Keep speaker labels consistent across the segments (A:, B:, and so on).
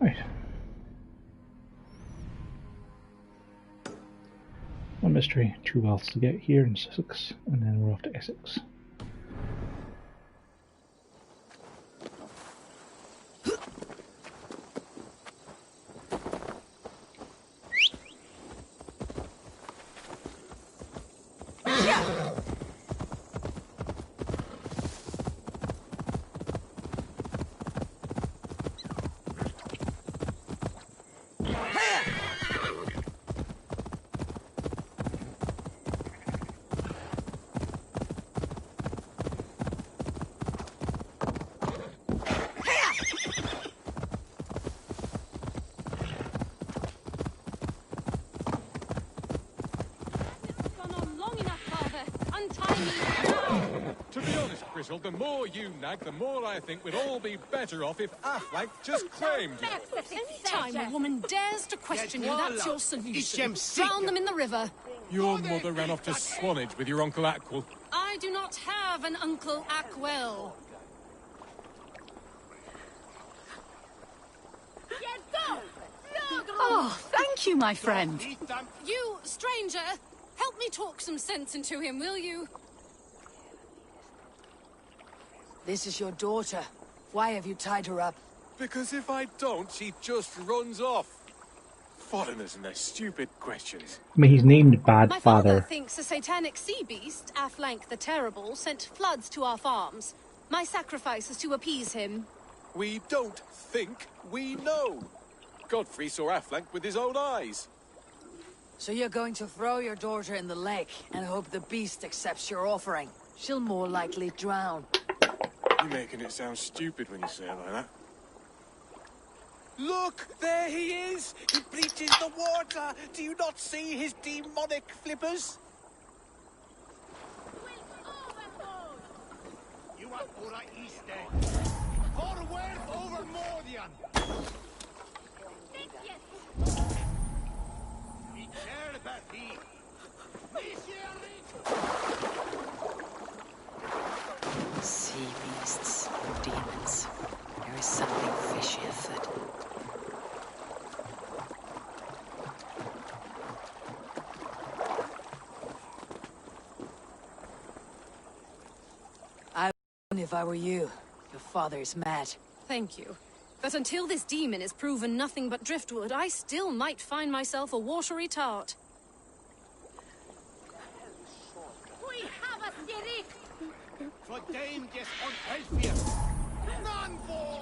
A: Right. One mystery, 2 wealths to get here in Sussex, and then we're off to Essex.
B: The more you nag, the more I think we'd all be better off if Affleck just claimed you.
C: Any time a woman dares to question you, that's your solution. Drown them in the river.
B: Your mother ran off to Swanage with your Uncle Ackwell.
C: I do not have an Uncle Ackwell.
D: Oh, thank you, my friend.
C: You, stranger, help me talk some sense into him, will you?
D: This is your daughter. Why have you tied her up?
B: Because if I don't, she just runs off. Foreigners and their stupid questions.
A: I mean, he's named Bad
C: My
A: Father.
C: thinks a satanic sea beast, Affleck the Terrible, sent floods to our farms. My sacrifice is to appease him.
B: We don't think, we know. Godfrey saw Affleck with his own eyes.
D: So you're going to throw your daughter in the lake and hope the beast accepts your offering. She'll more likely drown.
B: You're making it sound stupid when you say it like that. Look! There he is! He bleaches the water! Do you not see his demonic flippers?
E: You are ora iste. Forward over Mordian!
D: Sea beasts, demons. There is something fishy afoot. I wouldn't if I were you. Your father is mad.
C: Thank you. But until this demon is proven nothing but driftwood, I still might find myself a watery tart.
E: Verdammt es und helft mir! None for!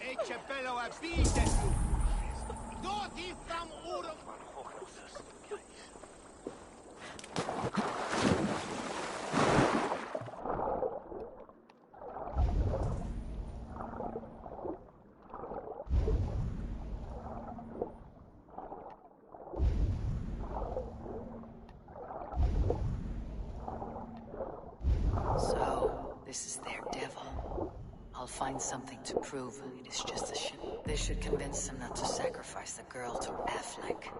E: Ece bello abides! Dort ist am Urum!
D: So, this is their devil. I'll find something to prove. It is just a ship. This should convince them not to sacrifice the girl to Affleck.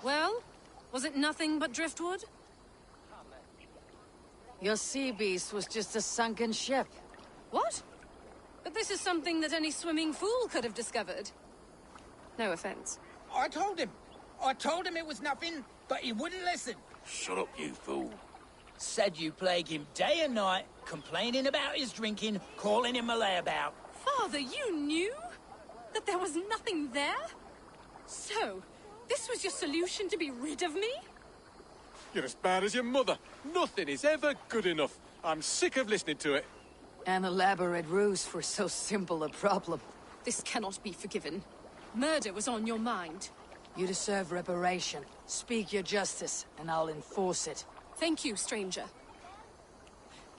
C: Well, was it nothing but driftwood?
D: Your sea beast was just a sunken ship.
C: What? But this is something that any swimming fool could have discovered. No offense.
F: I told him it was nothing, but he wouldn't listen.
B: Shut up, you fool.
F: Said you plague him day and night, complaining about his drinking, calling him a layabout.
C: Father, you knew? That there was nothing there? So, this was your solution to be rid of me?
B: You're as bad as your mother. Nothing is ever good enough. I'm sick of listening to it.
D: An elaborate ruse for so simple a problem.
C: This cannot be forgiven. Murder was on your mind.
D: You deserve reparation. Speak your justice, and I'll enforce it.
C: Thank you, stranger.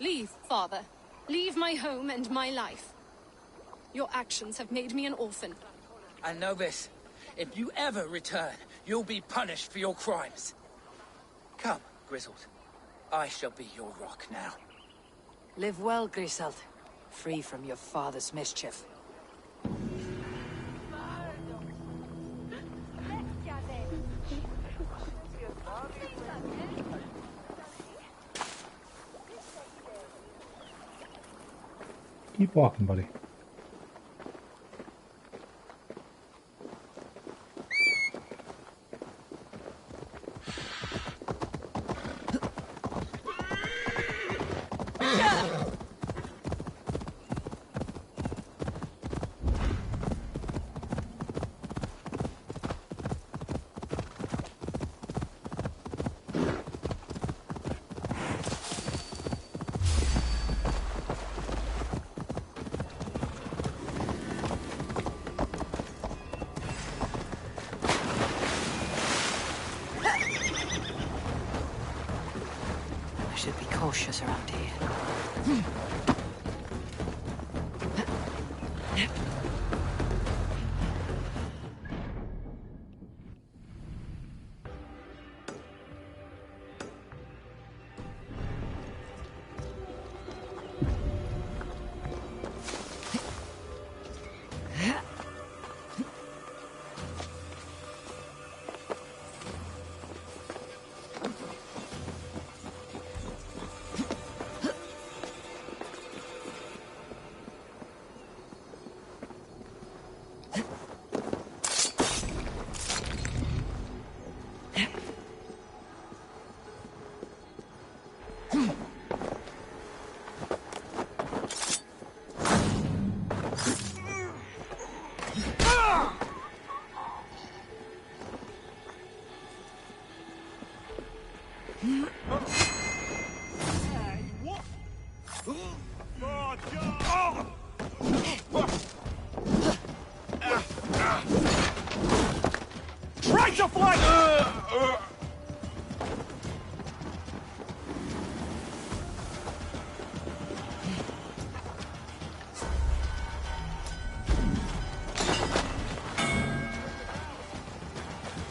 C: Leave, father. Leave my home and my life. Your actions have made me an orphan.
F: I know this. If you ever return, you'll be punished for your crimes. Come, Grizzled. I shall be your rock now.
D: Live well, Grizzled. Free from your father's mischief.
A: Keep walking, buddy.
D: Should be cautious around here.
E: Try to fly!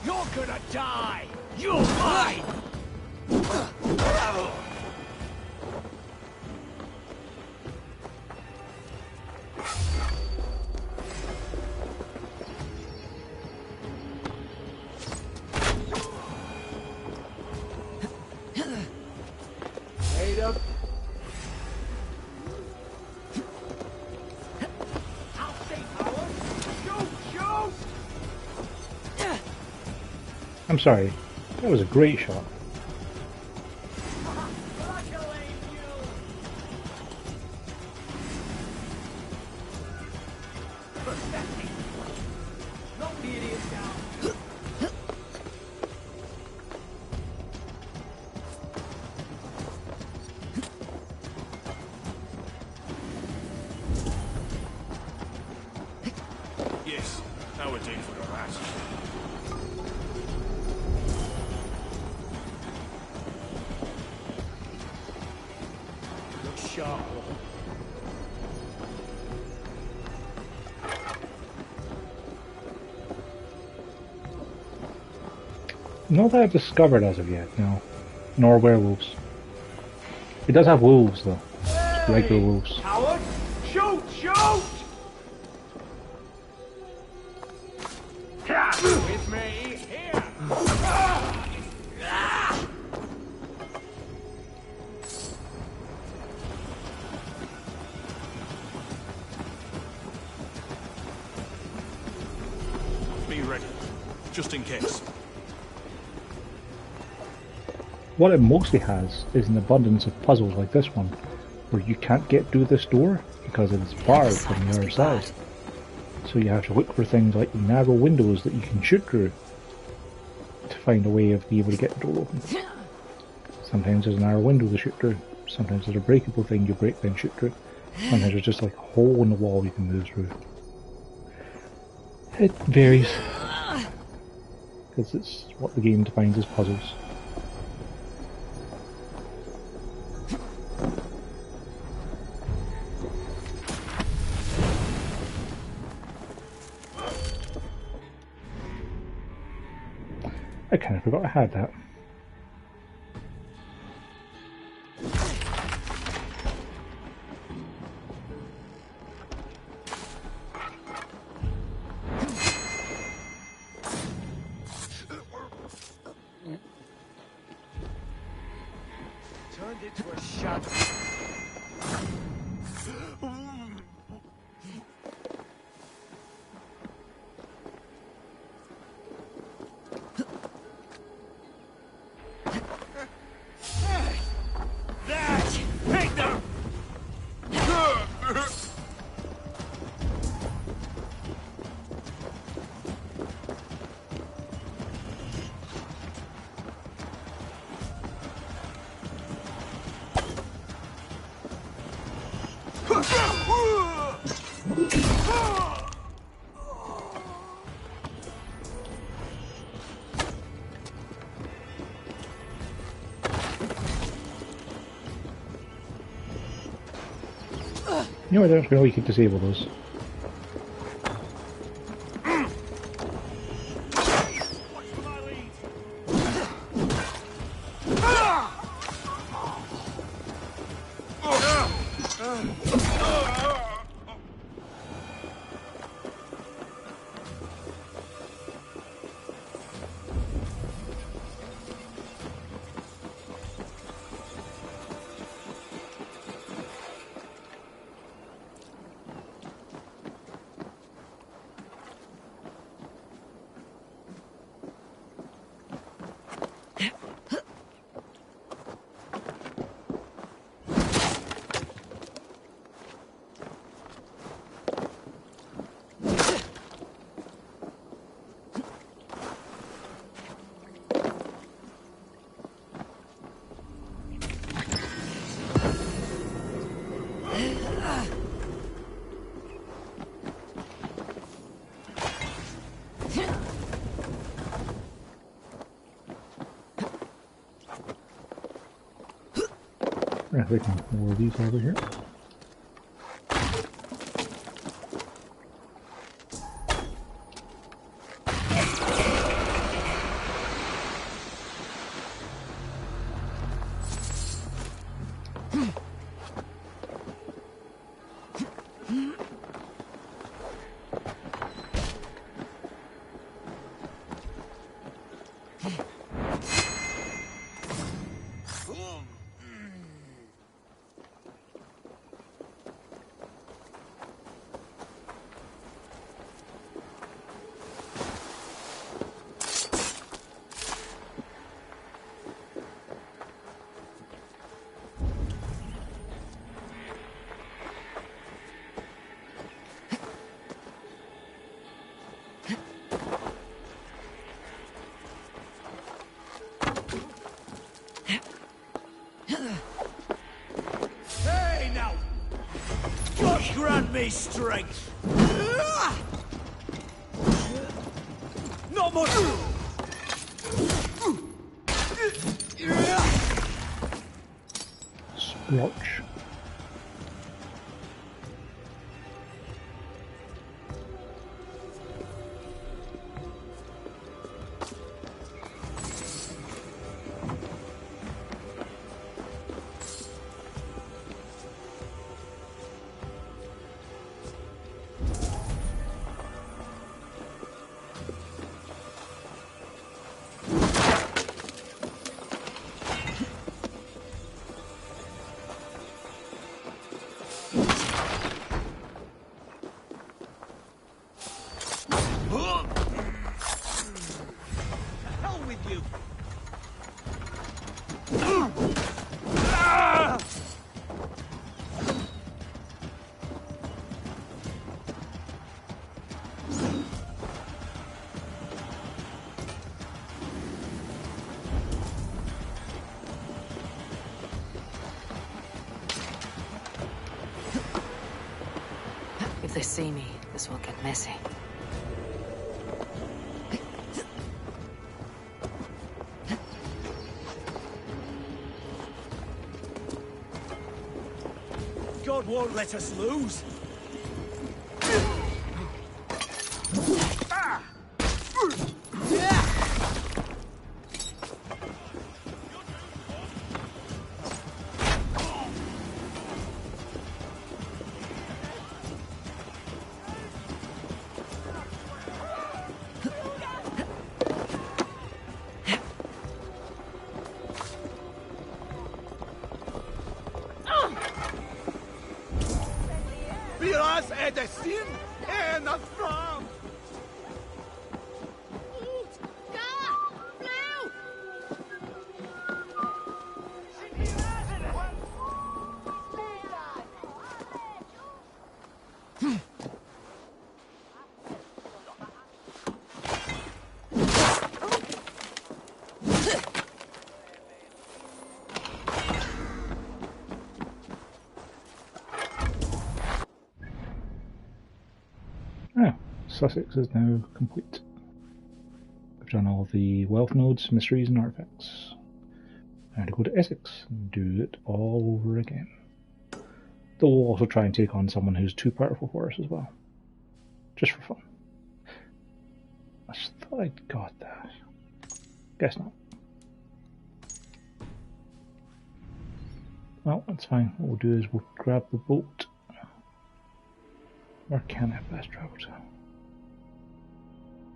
E: You're gonna die! You're mine!
A: I'm sorry. That was a great shot.
E: Yes, that would do for the rats. Look sharp.
A: Not that I've discovered as of yet, no. Nor werewolves. It does have wolves though. Regular wolves.
E: Coward! Shoot! Shoot! With me, here! Be ready, just in case.
A: What it mostly has is an abundance of puzzles like this one, where you can't get through this door because it is barred from the other side. So you have to look for things like narrow windows that you can shoot through to find a way of being able to get the door open. Sometimes there's a narrow window to shoot through, sometimes there's a breakable thing you break then shoot through, sometimes there's just like a hole in the wall you can move through. It varies, because it's what the game defines as puzzles. I kind of forgot I had that.
B: Turned into a shadow. That! Take them!
A: You know, I don't know you can disable those. I think more of these over here.
B: Hey now! God grant me strength! Not much!
A: Splotch.
B: Hell with you!
D: If they see me, this will get messy.
B: God won't let us lose. Miras edestin en afram.
A: Ah, Sussex is now complete. I've done all the wealth nodes, mysteries, and artifacts. Now to go to Essex and do it all over again. Though we'll also try and take on someone who's too powerful for us as well. Just for fun. I thought I'd got that. Guess not. Well, that's fine. What we'll do is we'll grab the boat. Where can I best travel to?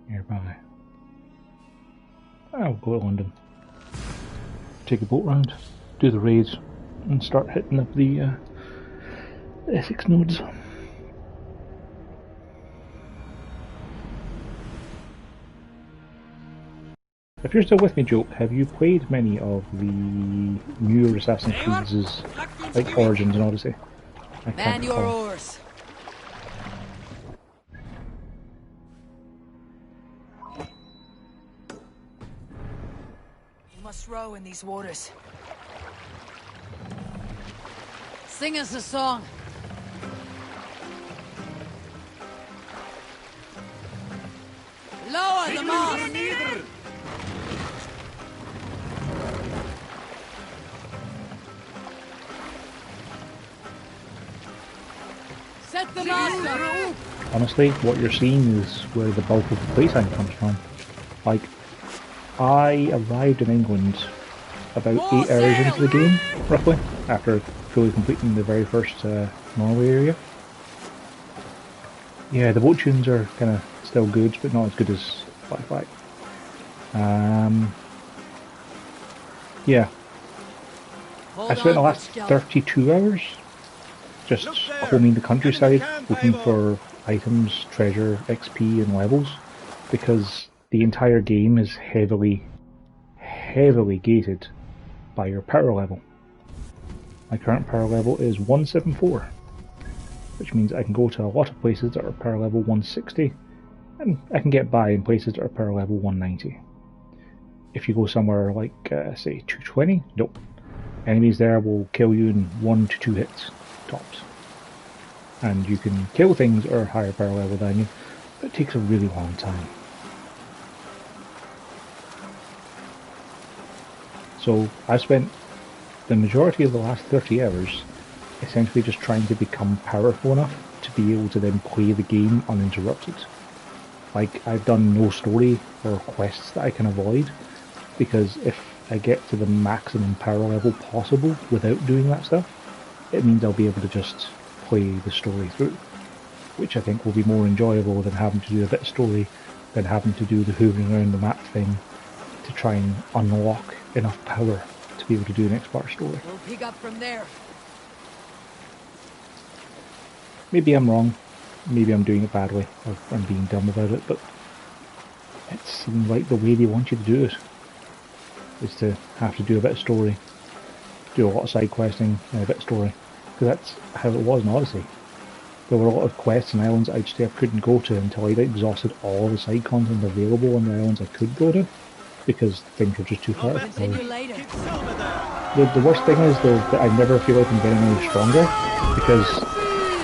A: Nearby. I'll go to London. Take a boat round, do the raids, and start hitting up the Essex nodes. If you're still with me, Joke, have you played many of the newer Assassin's Creed's, like Origins and Odyssey?
D: Man your oars. You must row in these waters. Sing us a song. Lower the mast. Set the mast up.
A: Honestly, what you're seeing is where the bulk of the playtime comes from. Like, I arrived in England about 8 hours into the game, roughly, after fully completing the very first Norway area. Yeah, the boat tunes are kind of still good, but not as good as Black Flag. Yeah. I spent the last 32 hours just combing the countryside, looking for items, treasure, XP and levels, because the entire game is heavily gated by your power level. My current power level is 174, which means I can go to a lot of places that are power level 160, and I can get by in places that are power level 190. If you go somewhere like, say, 220, nope. Enemies there will kill you in 1 to 2 hits, tops. And you can kill things that are higher power level than you, but it takes a really long time. So I've spent the majority of the last 30 hours essentially just trying to become powerful enough to be able to then play the game uninterrupted. Like, I've done no story or quests that I can avoid, because if I get to the maximum power level possible without doing that stuff, it means I'll be able to just play the story through, which I think will be more enjoyable than having to do a bit of story, than having to do the hoovering around the map thing to try and unlock enough power to be able to do the next part of story.
D: We'll pick up from there.
A: Maybe I'm wrong, maybe I'm doing it badly, or I'm being dumb about it, but it seems like the way they want you to do it is to have to do a bit of story, do a lot of side questing and a bit of story, because that's how it was in Odyssey. There were a lot of quests and islands I couldn't go to until I'd exhausted all the side content available on the islands I could go to, because things were just too far.
D: Continue later.
A: The worst thing is though that I never feel like I'm getting any stronger, because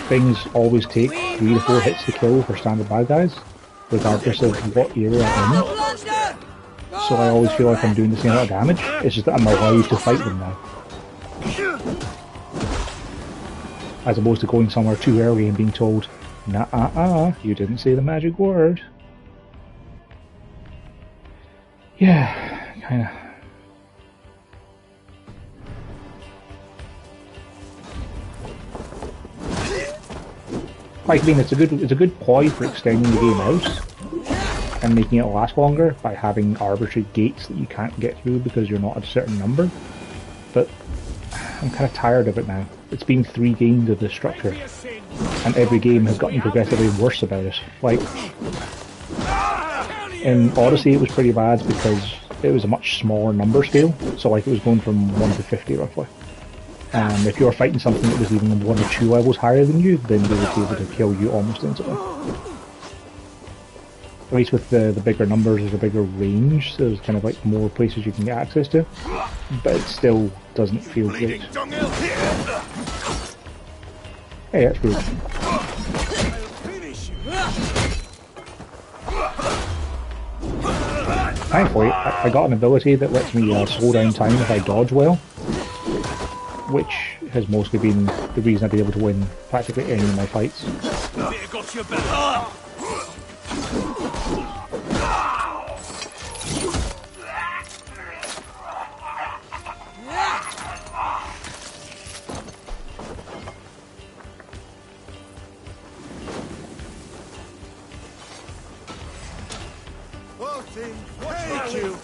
A: things always take 3 to 4 hits to kill for standard bad guys, regardless of what era I'm in. So I always feel like I'm doing the same amount of damage. It's just that I'm allowed to fight them now. As opposed to going somewhere too early and being told, nah, you didn't say the magic word. Yeah, kinda. Like, I mean, it's a good ploy for extending the game out and making it last longer by having arbitrary gates that you can't get through because you're not at a certain number. But I'm kind of tired of it now. It's been 3 games of this structure, and every game has gotten progressively worse about it. Like, in Odyssey it was pretty bad because it was a much smaller number scale, so like it was going from 1 to 50 roughly. And if you're fighting something that was even 1 or 2 levels higher than you, then they would be able to kill you almost instantly. At least with the bigger numbers, there's a bigger range, so there's kind of like more places you can get access to, but it still doesn't feel great. Hey, that's rude. Thankfully, I got an ability that lets me slow down time if I dodge well, which has mostly been the reason I've been able to win practically any of my fights.
E: Thank you.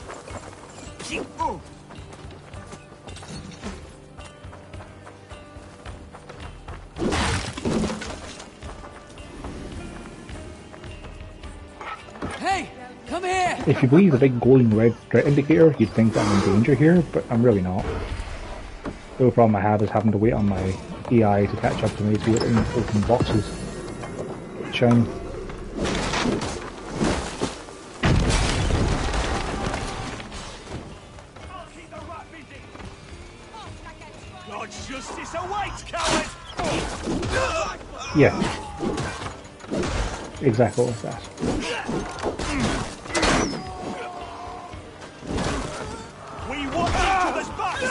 F: Hey, come here!
A: If you believe the big glowing red threat indicator, you'd think that I'm in danger here, but I'm really not. The only problem I have is having to wait on my AI to catch up to me to be able to open boxes. Shine.
E: God's justice awaits, coward!
A: Yeah. Exactly like that.
E: We want each other's backs!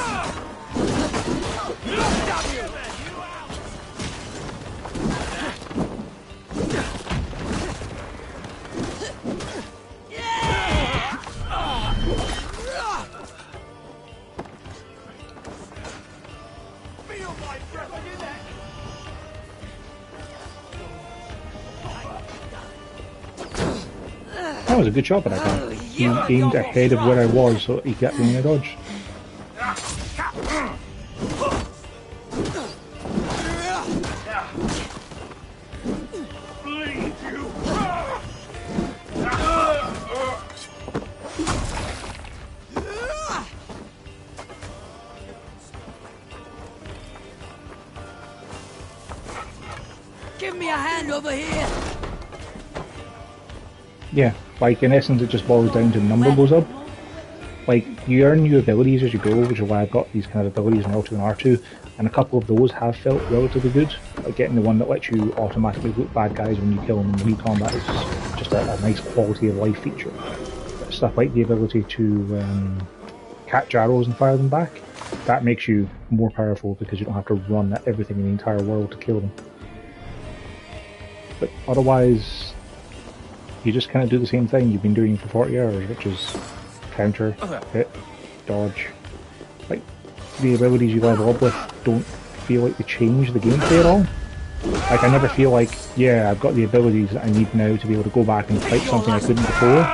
E: Feel my breath on your neck!
A: That was a good shot, but I got. He aimed ahead of where I was, so he got me in a dodge.
E: Bleed you!
F: Give me a hand over here!
A: Yeah, like in essence it just boils down to number goes up. Like, you earn new abilities as you go, which is why I've got these kind of abilities in L2 and R2, and a couple of those have felt relatively good. Like getting the one that lets you automatically loot bad guys when you kill them in melee combat is just a nice quality of life feature. Stuff like the ability to catch arrows and fire them back, that makes you more powerful because you don't have to run at everything in the entire world to kill them. But otherwise, you just kind of do the same thing you've been doing for 40 hours, which is counter, hit, dodge. Like, the abilities you level up with don't feel like they change the gameplay at all. Like, I never feel like, yeah, I've got the abilities that I need now to be able to go back and fight something I couldn't before.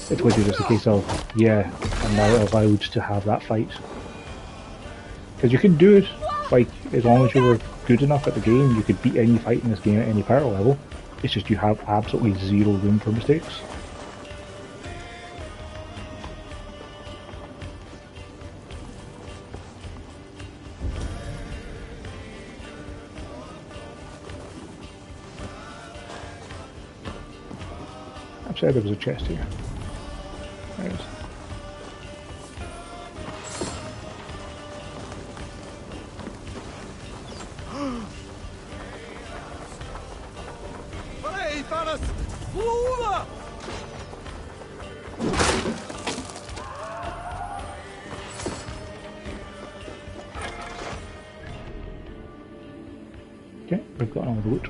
A: It's literally just a case of, yeah, I'm now allowed to have that fight. Because you could do it, like, as long as you were good enough at the game, you could beat any fight in this game at any power level. It's just you have absolutely zero room for mistakes. I'm sorry, there was a chest here. There it is.
E: Hey, fellas! Pull over!
A: Okay, we've got all the loot.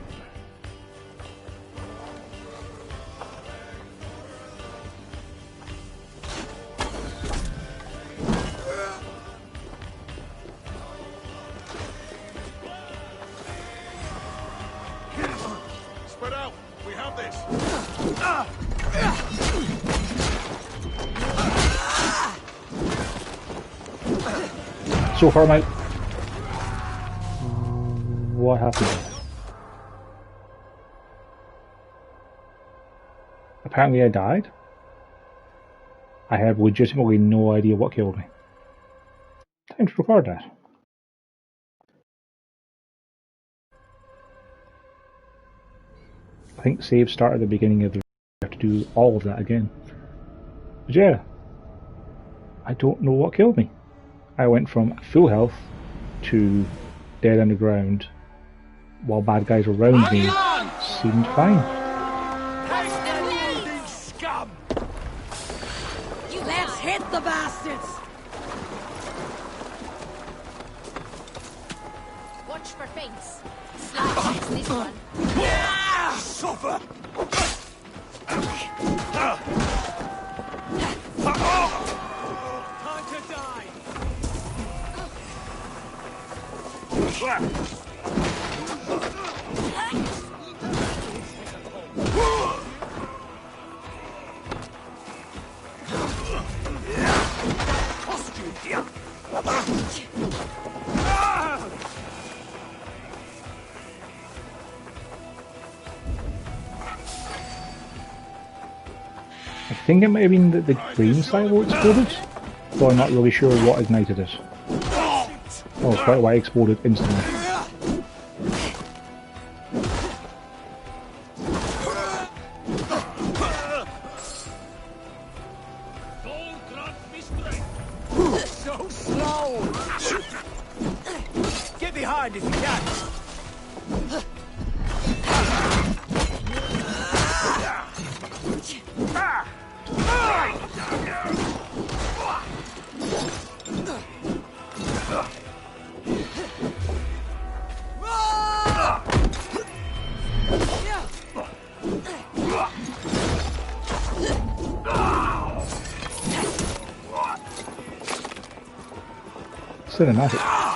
E: Spread out. We have this.
A: So far, mate. What happened? Apparently I died. I have legitimately no idea what killed me. Time to record that. I think save start at the beginning of the... You have to do all of that again. But yeah, I don't know what killed me. I went from full health to dead on the ground while bad guys around me seemed fine.
E: Scum!
D: Let's hit the bastards!
C: Watch for feints. Slash is this one.
E: Suffer!
B: Time to die.
A: I think it might have been that the green silo exploded, though I'm not really sure what ignited it. Oh, quite a while exploded instantly.
B: So slow. Get behind if you can.
A: Cinematic.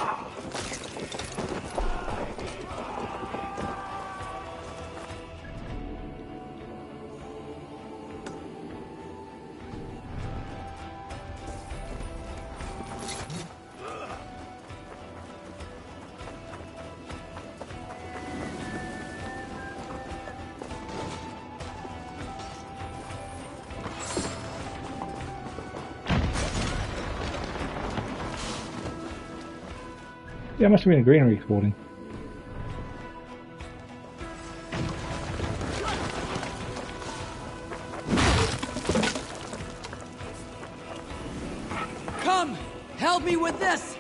A: Yeah, it must have been a granary exploding.
D: Come! Help me with this!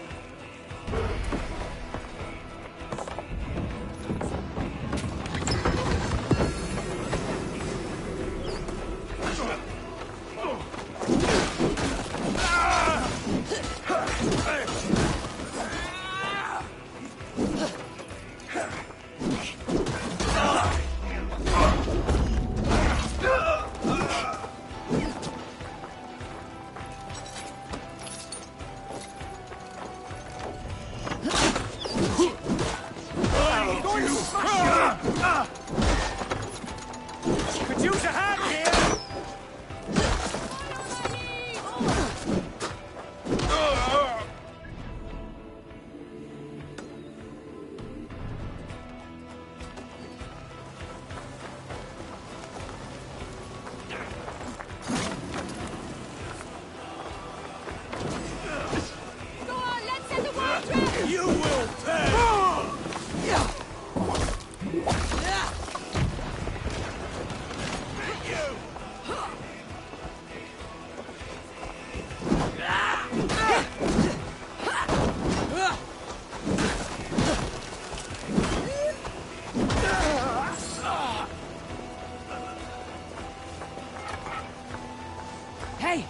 G: Hey!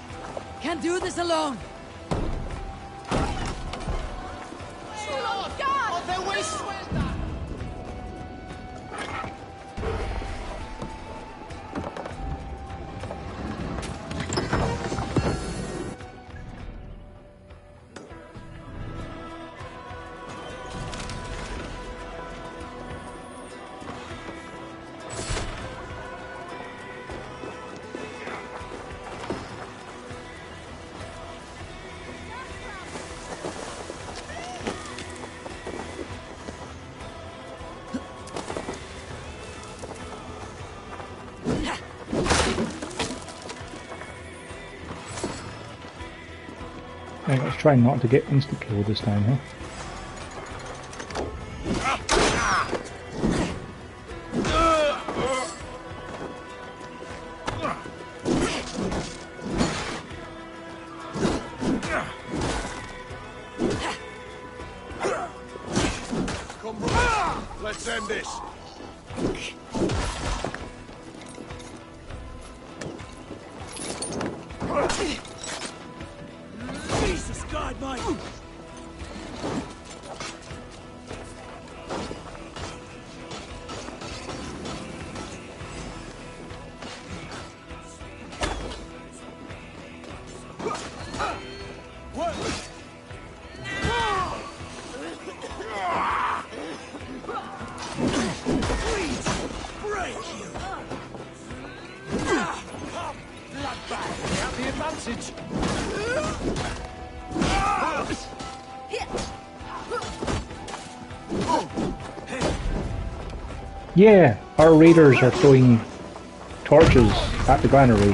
G: Can't do this alone!
B: Oh, God! ¡Te voy suelta!
A: Right, let's try not to get instant kill this time, huh?
E: Come on. Let's end this.
B: Jesus, God, mate!
A: Yeah, our raiders are throwing torches at the granary,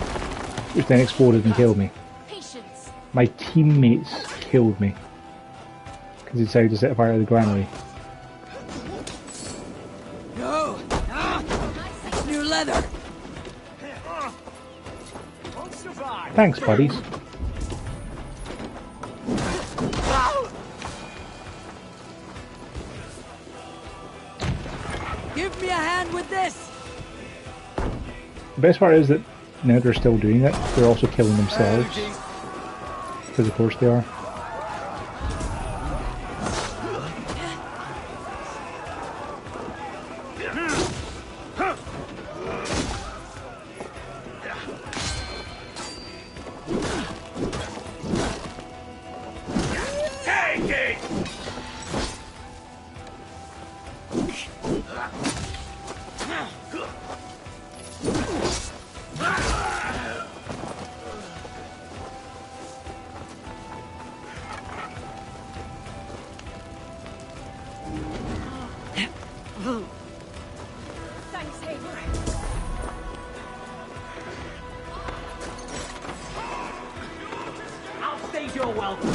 A: which then exploded and killed me.
C: Patience.
A: My teammates killed me because they decided to set fire to the granary.
G: No! It's new leather!
A: Thanks, buddies.
G: Give me a hand with this!
A: The best part is that now they're still doing it, they're also killing themselves. Because of course they are.
C: Thanks, Haver.
B: I'll stage your welcome.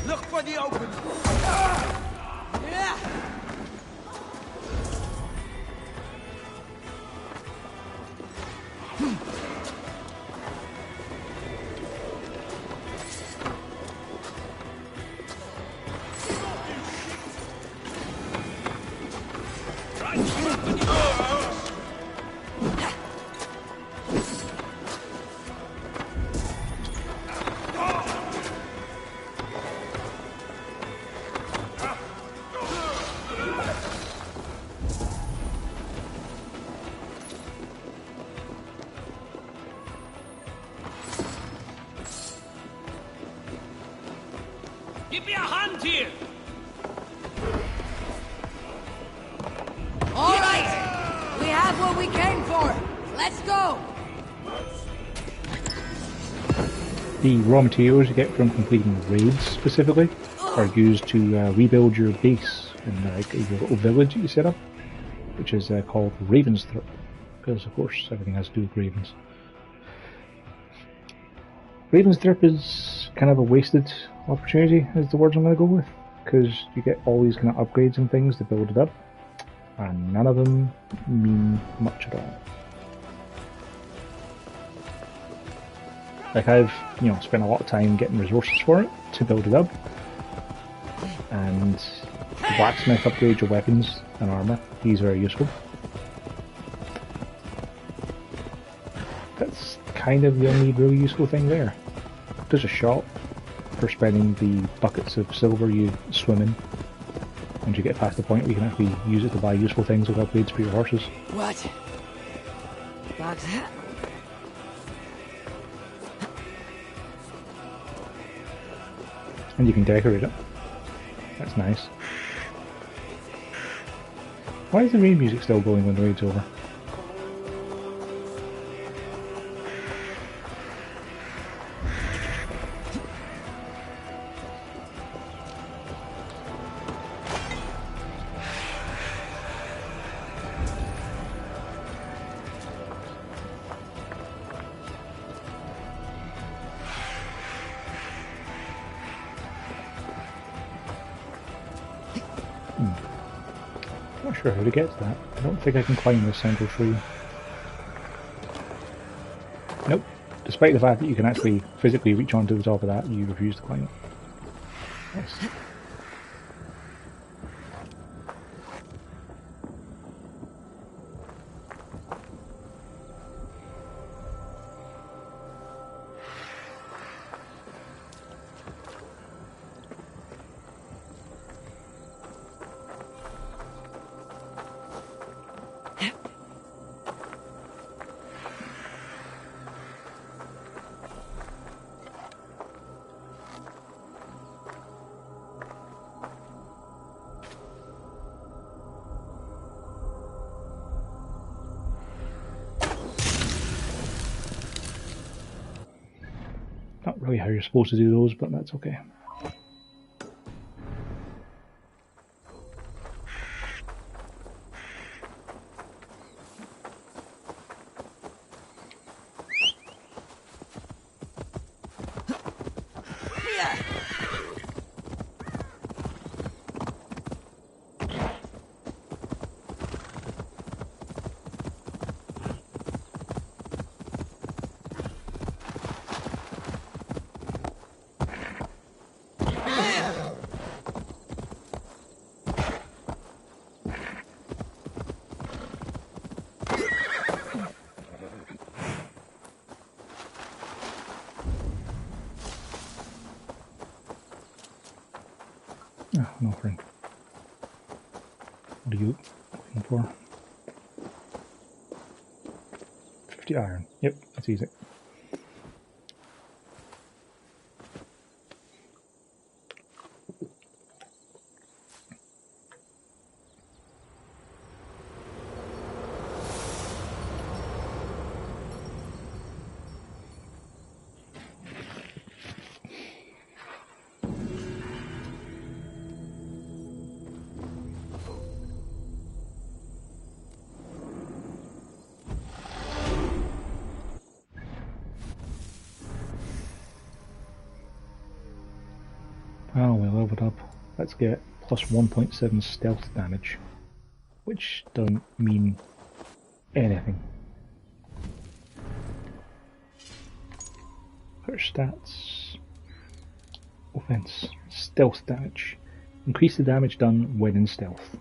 B: Look for the open.
G: Yeah!
B: Give me a hand here.
G: All right! We have what we came for! Let's go!
A: The raw materials you get from completing raids specifically are used to rebuild your base in your little village that you set up, which is called Ravensthorpe, because of course everything has to do with ravens. Ravensthorpe is kind of a wasted opportunity, is the words I'm going to go with, because you get all these kind of upgrades and things to build it up, and none of them mean much at all. Like I've, spent a lot of time getting resources for it to build it up, and the blacksmith upgrades your weapons and armour. He's very useful. That's kind of the only really useful thing there. There's a shop for spending the buckets of silver you swim in. Once you get past the point where you can actually use it to buy useful things like upgrades for your horses.
G: What? Like that?
A: And you can decorate it. That's nice. Why is the raid music still going when the raid's over? Not sure how to get to that. I don't think I can climb this central tree. Nope. Despite the fact that you can actually physically reach onto the top of that, you refuse to climb it. Nice. Not really how you're supposed to do those, but that's okay. Ah, no friend. What are you looking for? 50 iron. Yep, that's easy. Oh, we leveled up. Let's get plus 1.7 stealth damage, which doesn't mean anything. Her stats. Offense. Stealth damage. Increase the damage done when in stealth.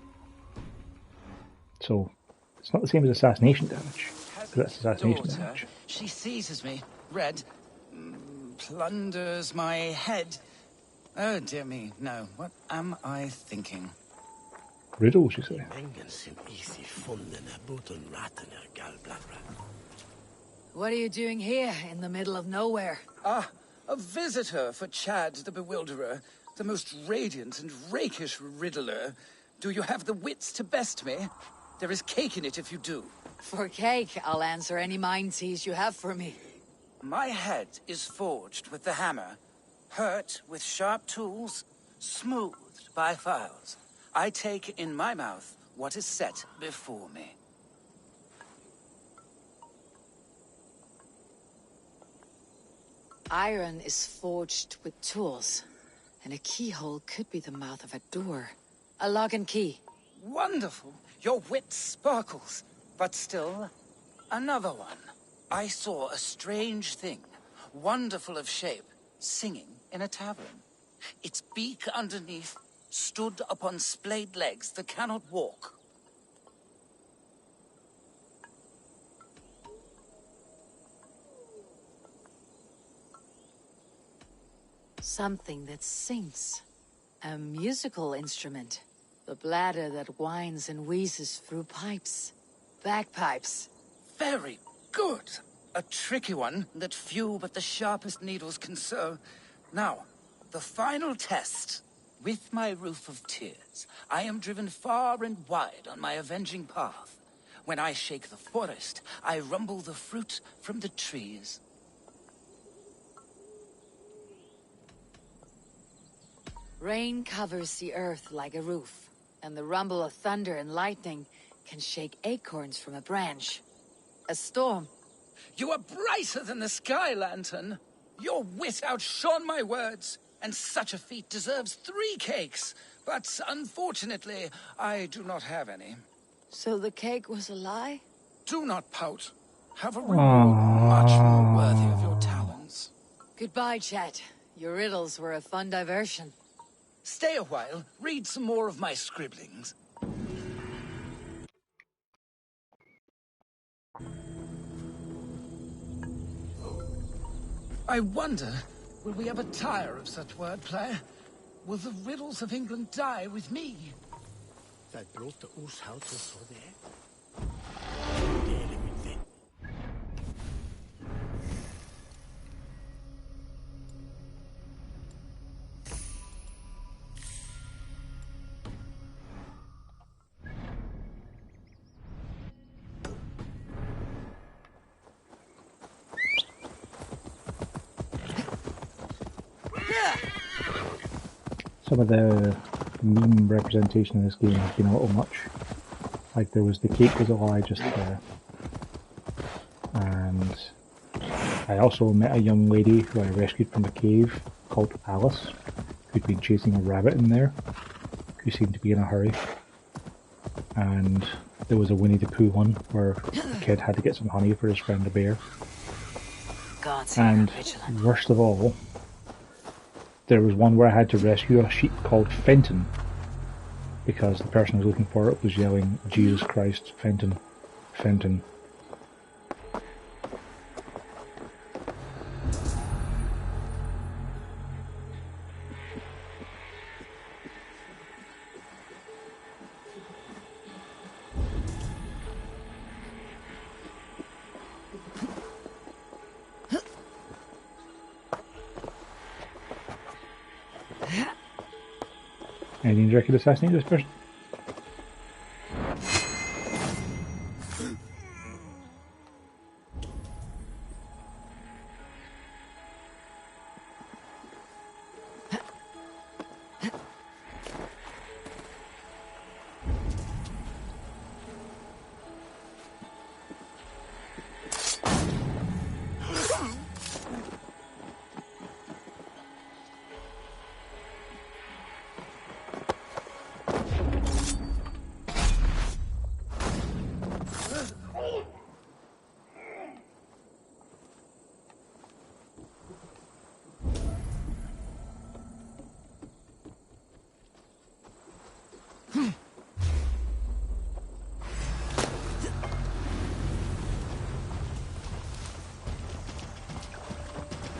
A: So, it's not the same as assassination damage, because that's assassination
F: Daughter,
A: damage.
F: she seizes me, red, plunders my head. Oh dear me, no. What am I thinking?
A: Riddles, you say?
G: What are you doing here, in the middle of nowhere?
F: Ah, a visitor for Chad the Bewilderer, the most radiant and rakish riddler. Do you have the wits to best me? There is cake in it if you do.
G: For cake, I'll answer any mind tease you have for me.
F: My head is forged with the hammer, hurt with sharp tools, smoothed by files. I take in my mouth what is set before me.
G: Iron is forged with tools, and a keyhole could be the mouth of a door. A lock and key.
F: Wonderful. Your wit sparkles. But still, another one. I saw a strange thing, wonderful of shape, singing in a tavern. Its beak underneath stood upon splayed legs that cannot walk.
G: Something that sings. A musical instrument. The bladder that whines and wheezes through pipes. Bagpipes.
F: Very good. A tricky one that few but the sharpest needles can sew. Now, the final test. With my roof of tears, I am driven far and wide on my avenging path. When I shake the forest, I rumble the fruit from the trees.
G: Rain covers the earth like a roof, and the rumble of thunder and lightning can shake acorns from a branch. A storm.
F: You are brighter than the sky lantern. Your wit outshone my words, and such a feat deserves 3 cakes. But unfortunately, I do not have any.
G: So the cake was a lie?
F: Do not pout. Have a reward much more worthy of your talents.
G: Goodbye, Chet. Your riddles were a fun diversion.
F: Stay a while, read some more of my scribblings. I wonder, will we ever tire of such wordplay? Will the riddles of England die with me?
E: Dat blote oeshout was zo there.
A: Some of the meme representation in this game has been a little much. Like there was the cake was a lie just there. And I also met a young lady who I rescued from a cave called Alice, who'd been chasing a rabbit in there, who seemed to be in a hurry. And there was a Winnie the Pooh one where the kid had to get some honey for his friend the bear. And worst of all, there was one where I had to rescue a sheep called Fenton, because the person I was looking for it was yelling, "Jesus Christ, Fenton, Fenton." Anything you could assassinate this person?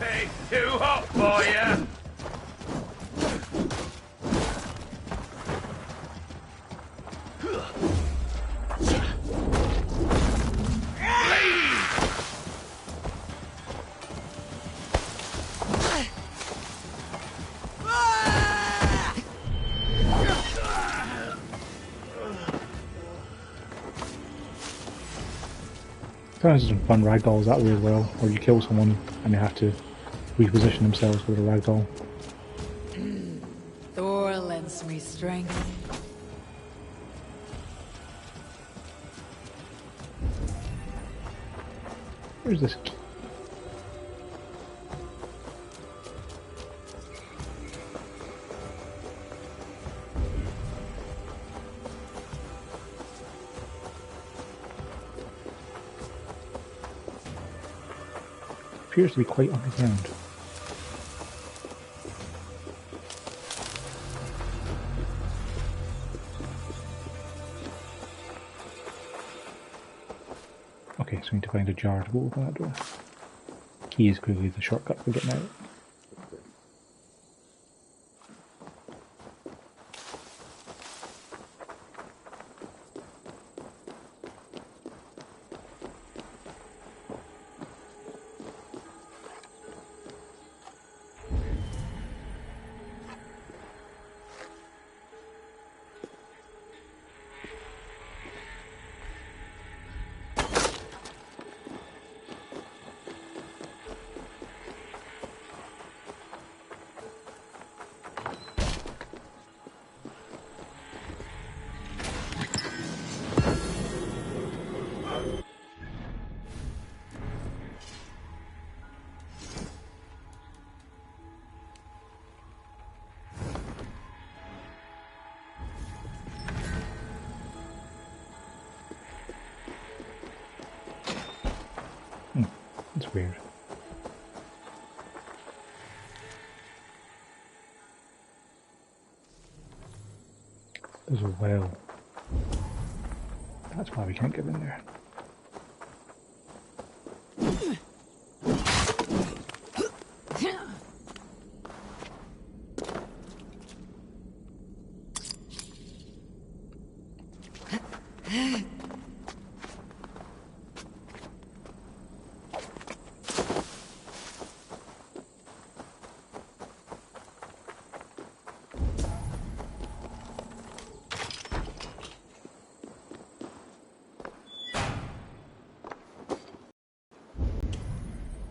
E: Hey, too hot for you.
A: Sometimes there's some fun ragdolls that way as well, where you kill someone and they have to reposition themselves with a ragdoll.
G: Thor lends me strength.
A: Where's this key? Appears to be quite underground. Okay, so we need to find a jar to open that door. Key is clearly the shortcut for getting out. That's weird. There's a well. That's why we can't get in there.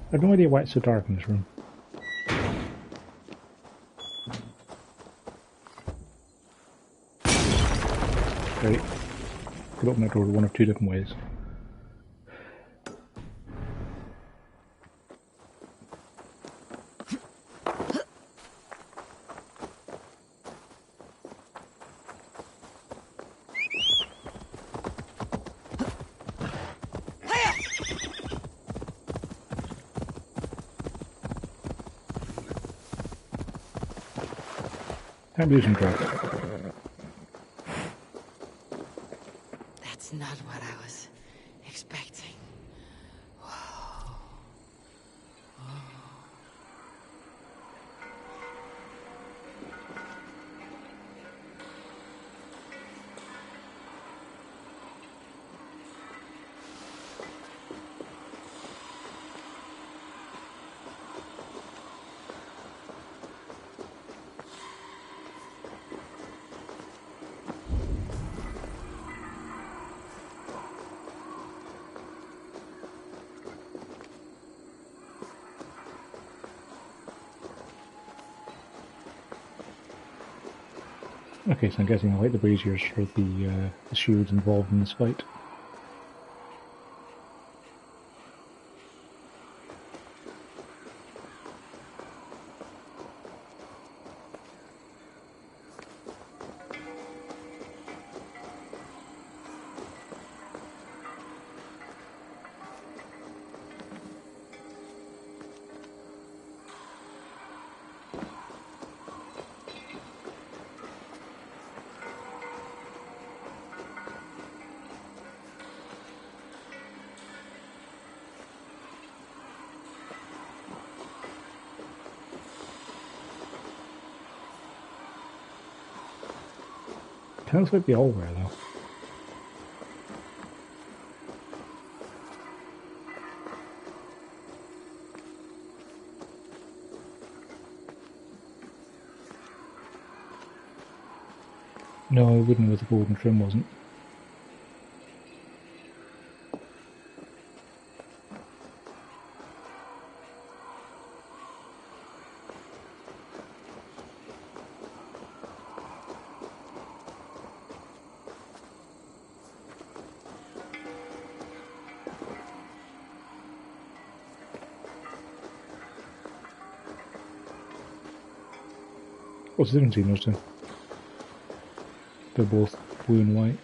A: I have no idea why it's so dark in this room. Right. Could open that door one of two different ways. I'm losing track.
G: That's not what I was expecting.
A: Okay, so I'm guessing I like the braziers for the shields involved in this fight. Sounds like they all were, though. No, I wouldn't with the golden trim, wasn't. What's the difference between those two? They're both blue and white.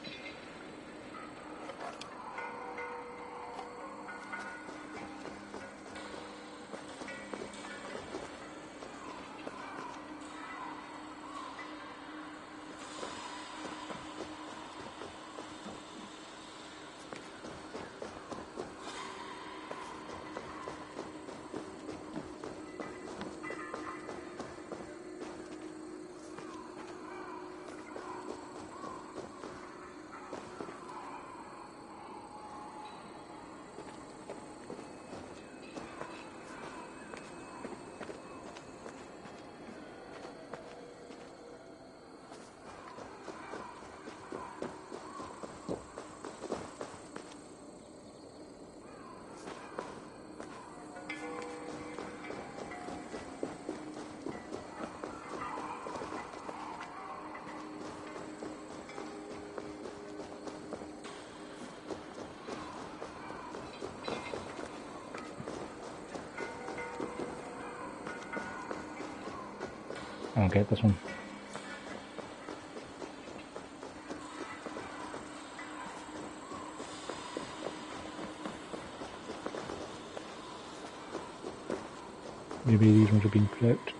A: I don't get this one. Maybe these ones are being put out.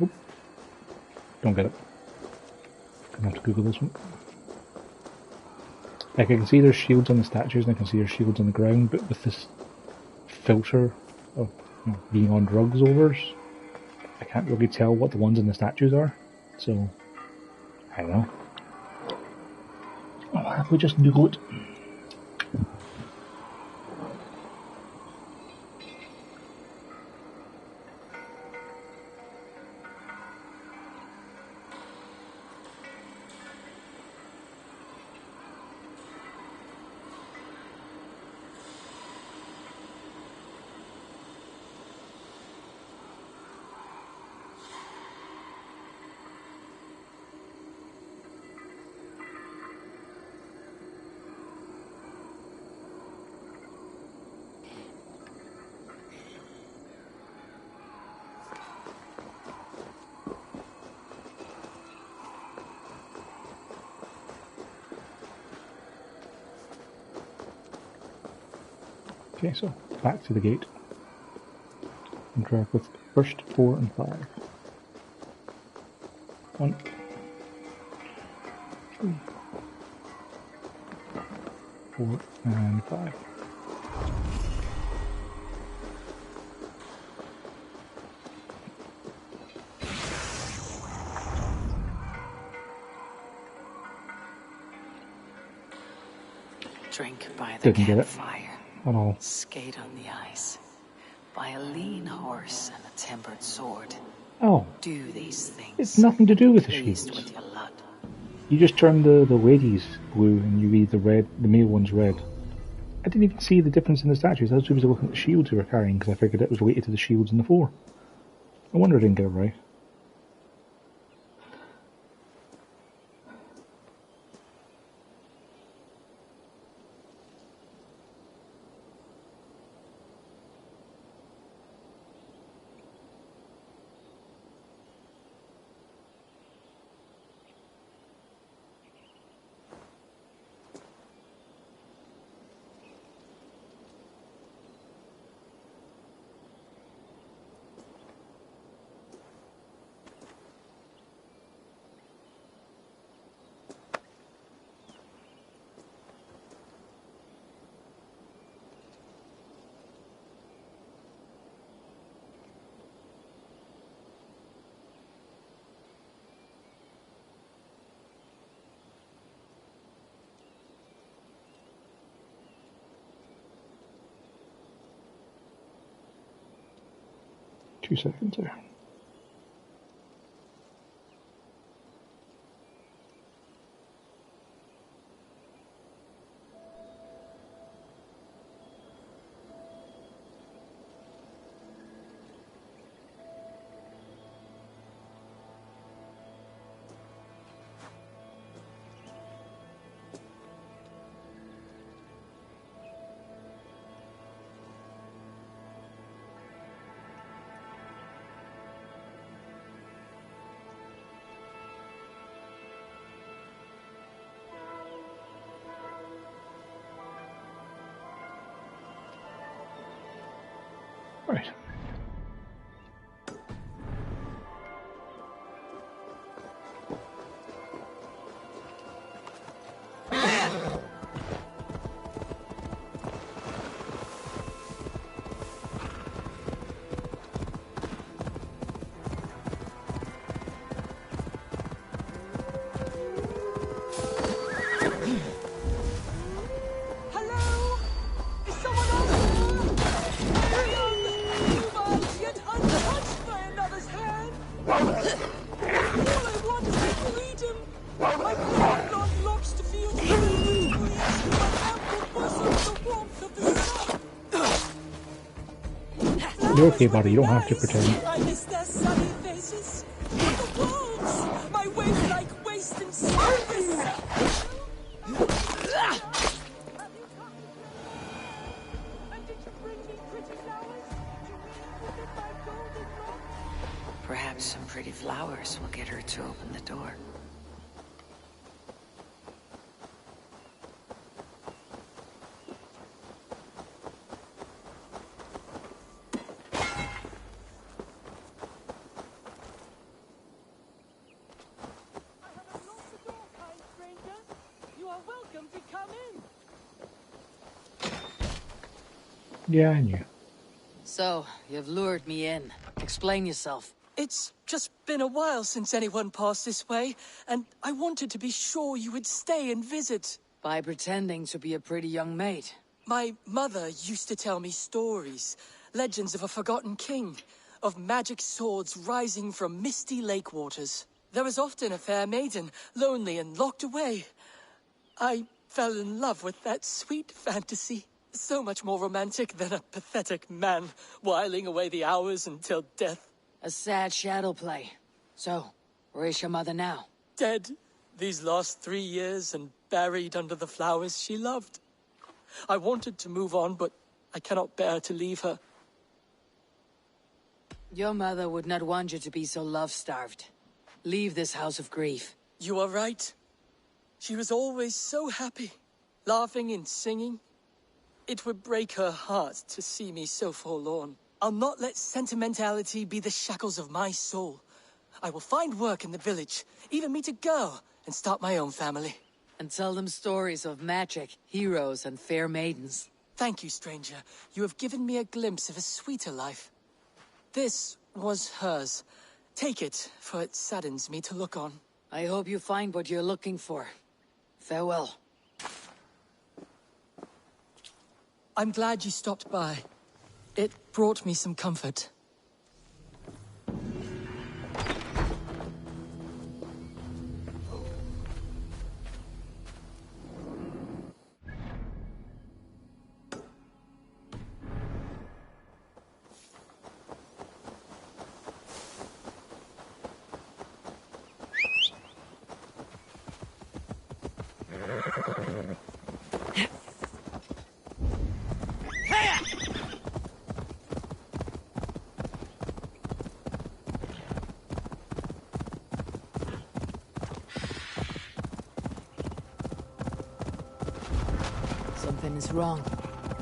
A: Oop. Don't get it. Gonna have to Google this one. Like I can see there's shields on the statues and I can see there's shields on the ground, but with this filter of being on drugs overs, I can't really tell what the ones in the statues are. So, I don't know. I'll have to just Google it. Okay, so back to the gate. Interact with first 4 and 5. 1, 3, 4, and 5.
D: Drink by the
A: Didn't get it
D: campfire.
A: at all.
D: Skate on the ice. Buy a lean horse and a tempered sword.
A: Oh,
D: Do these things.
A: it's nothing to do with the
D: Pleased
A: shields.
D: with your lot.
A: You just turn the ladies blue and you read the male one's red. I didn't even see the difference in the statues. I was too busy looking at the shields they were carrying because I figured it was related to the shields in the 4. No wonder I didn't get it right. Two seconds there. Right.
B: Hello? Is someone out there? You might yet untouched by another's hand. All I want is to freedom. My blood not locks to feel filled with breeze, my ample bosom the warmth of the sun.
A: You're okay, buddy. You don't have to pretend.
B: I miss their sunny faces. But the wolves, my waist like waste and service. And did you bring me pretty
A: Yeah, I knew.
G: So, you've lured me in. Explain yourself.
B: It's just been a while since anyone passed this way, and I wanted to be sure you would stay and visit.
G: By pretending to be a pretty young maid.
B: My mother used to tell me stories, legends of a forgotten king, of magic swords rising from misty lake waters. There was often a fair maiden, lonely and locked away. I fell in love with that sweet fantasy. So much more romantic than a pathetic man whiling away the hours until death.
G: A sad shadow play. So, where is your mother now?
B: Dead these last 3 years and buried under the flowers she loved. I wanted to move on, but I cannot bear to leave her.
G: Your mother would not want you to be so love-starved. Leave this house of grief.
B: You are right. She was always so happy, laughing and singing. It would break her heart to see me so forlorn. I'll not let sentimentality be the shackles of my soul. I will find work in the village, even meet a girl, and start my own family.
G: And tell them stories of magic, heroes, and fair maidens.
B: Thank you, stranger. You have given me a glimpse of a sweeter life. This was hers. Take it, for it saddens me to look on.
G: I hope you find what you're looking for. Farewell.
B: I'm glad you stopped by. It brought me some comfort.
G: Something is wrong.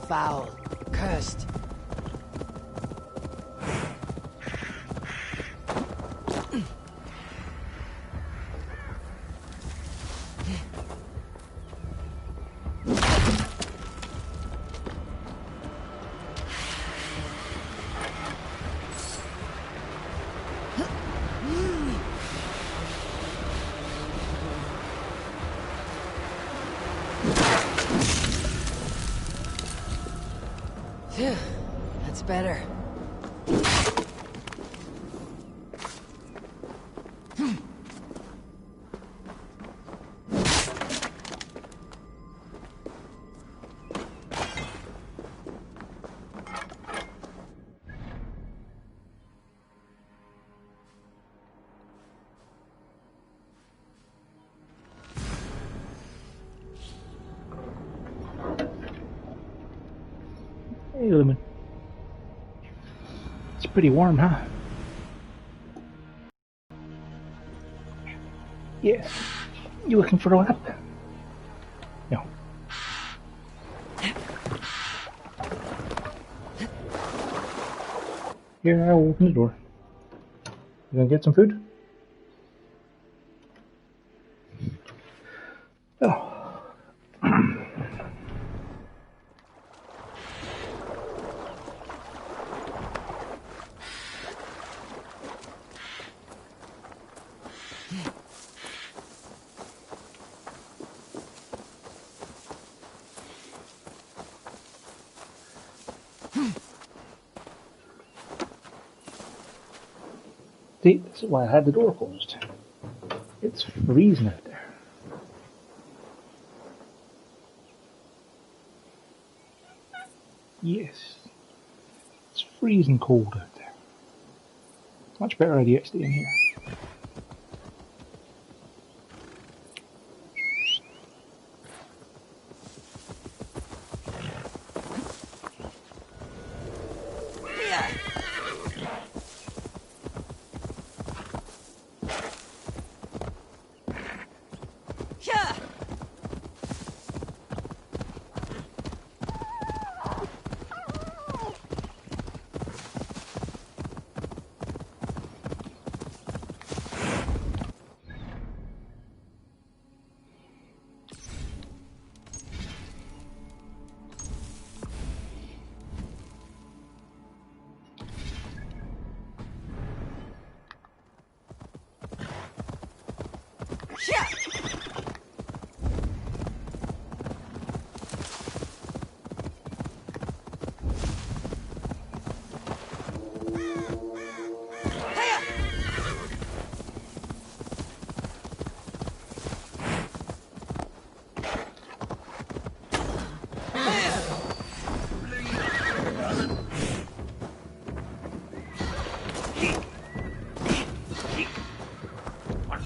G: Foul. Cursed. Phew, that's better.
A: Hey, Lemon. It's pretty warm, huh? Yes. You looking for a lap? No. Here, I'll open the door. You gonna get some food? Oh. See, this is why I had the door closed. It's freezing out there. Yes, it's freezing cold out there. Much better idea staying here.
E: A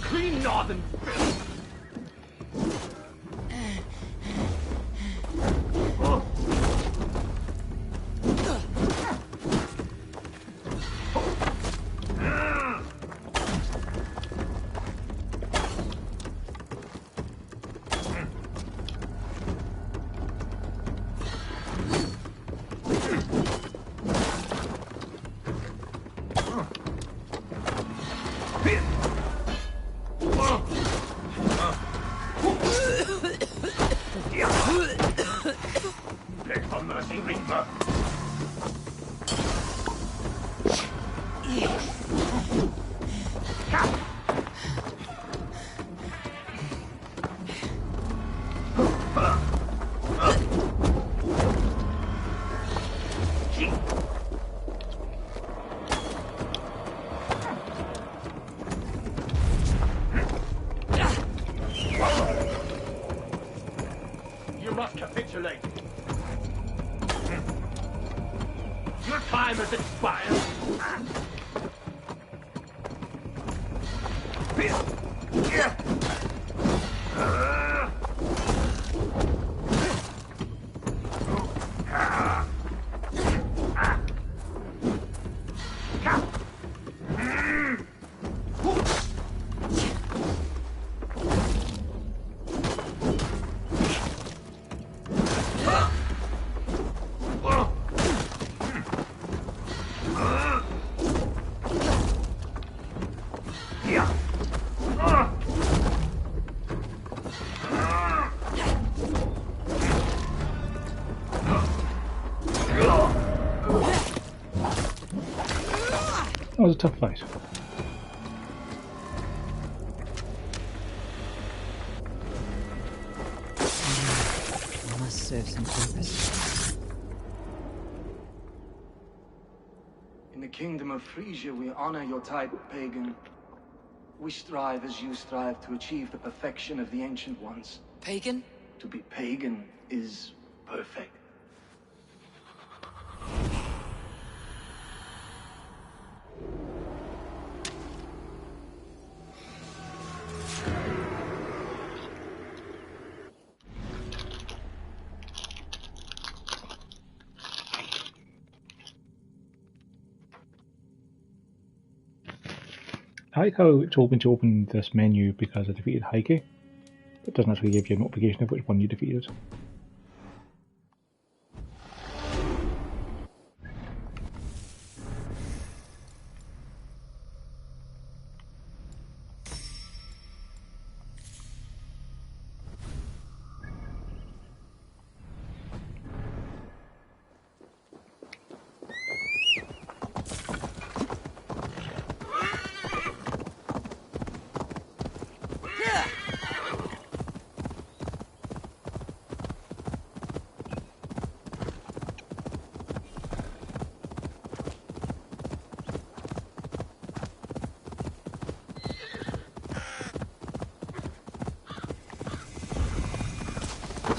E: clean northern filth. Pray for mercy, Reaper. You must capitulate. Your time has expired.
A: That was a tough fight.
G: Must serve some purpose.
H: In the kingdom of Frisia, we honor your type, pagan. We strive as you strive to achieve the perfection of the ancient ones.
G: Pagan?
H: To be pagan is perfect.
A: I like how it told me to open this menu because I defeated Heike. It doesn't actually give you a notification of which one you defeated.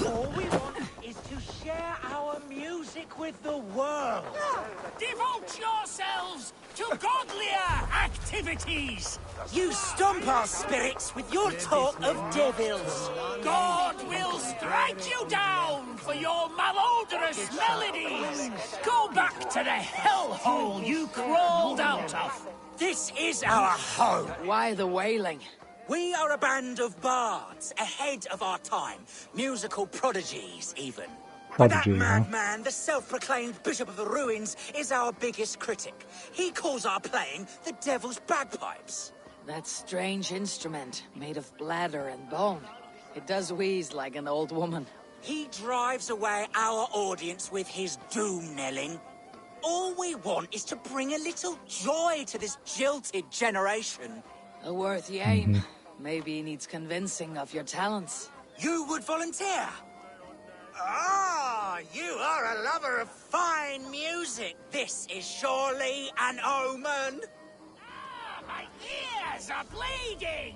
E: All we want is to share our music with the world. Devote yourselves to godlier activities. You stomp our spirits with your talk of devils. God will strike you down for your malodorous melodies. Go back to the hellhole you crawled out of. This is our home.
G: Why the wailing?
E: We are a band of bards, ahead of our time. Musical prodigies, even. But that
A: Prodigy, huh?
E: madman, the self-proclaimed Bishop of the Ruins, is our biggest critic. He calls our playing the Devil's Bagpipes.
G: That strange instrument, made of bladder and bone. It does wheeze like an old woman.
E: He drives away our audience with his doom-knelling. All we want is to bring a little joy to this jilted generation.
G: A worthy aim. Maybe he needs convincing of your talents.
E: You would volunteer? Ah, you are a lover of fine music. This is surely an omen. Ah, my ears are bleeding!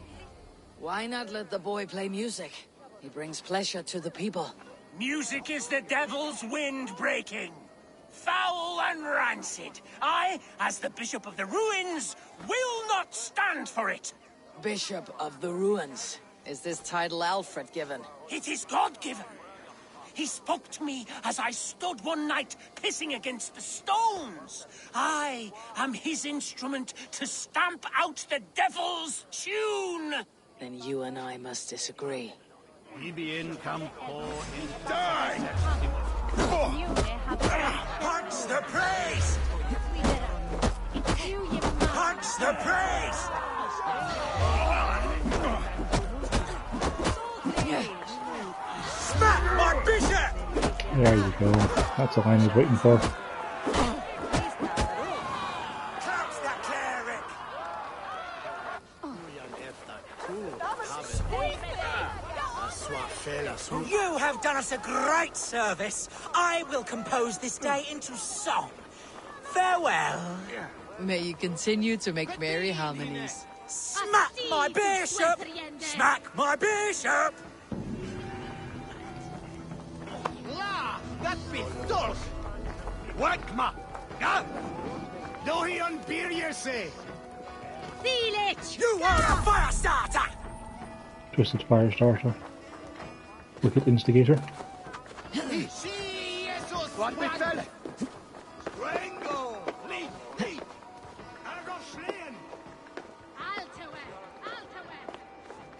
G: Why not let the boy play music? He brings pleasure to the people.
E: Music is the devil's wind breaking. Foul and rancid. I, as the Bishop of the Ruins, will not stand for it.
G: Bishop of the Ruins. Is this title Alfred given?
E: It is God-given. He spoke to me as I stood one night pissing against the stones. I am his instrument to stamp out the devil's tune.
G: Then you and I must disagree.
E: Die! Punch the praise! Punch the praise! Smack my bishop!
A: There you go. That's the line I was waiting for.
E: Clouts that cleric! You have done us a great service. I will compose this day into song. Farewell.
G: May you continue to make merry harmonies.
E: Smack my bishop! Smack my bishop!
I: La, that pistol! Wagma! Ah! Do he unbeer yourself?
E: You are a fire starter!
A: Twisted fire starter. Wicked instigator.
I: Sí, esos Wagma! Rango! Leap, leap! Argo Schlein!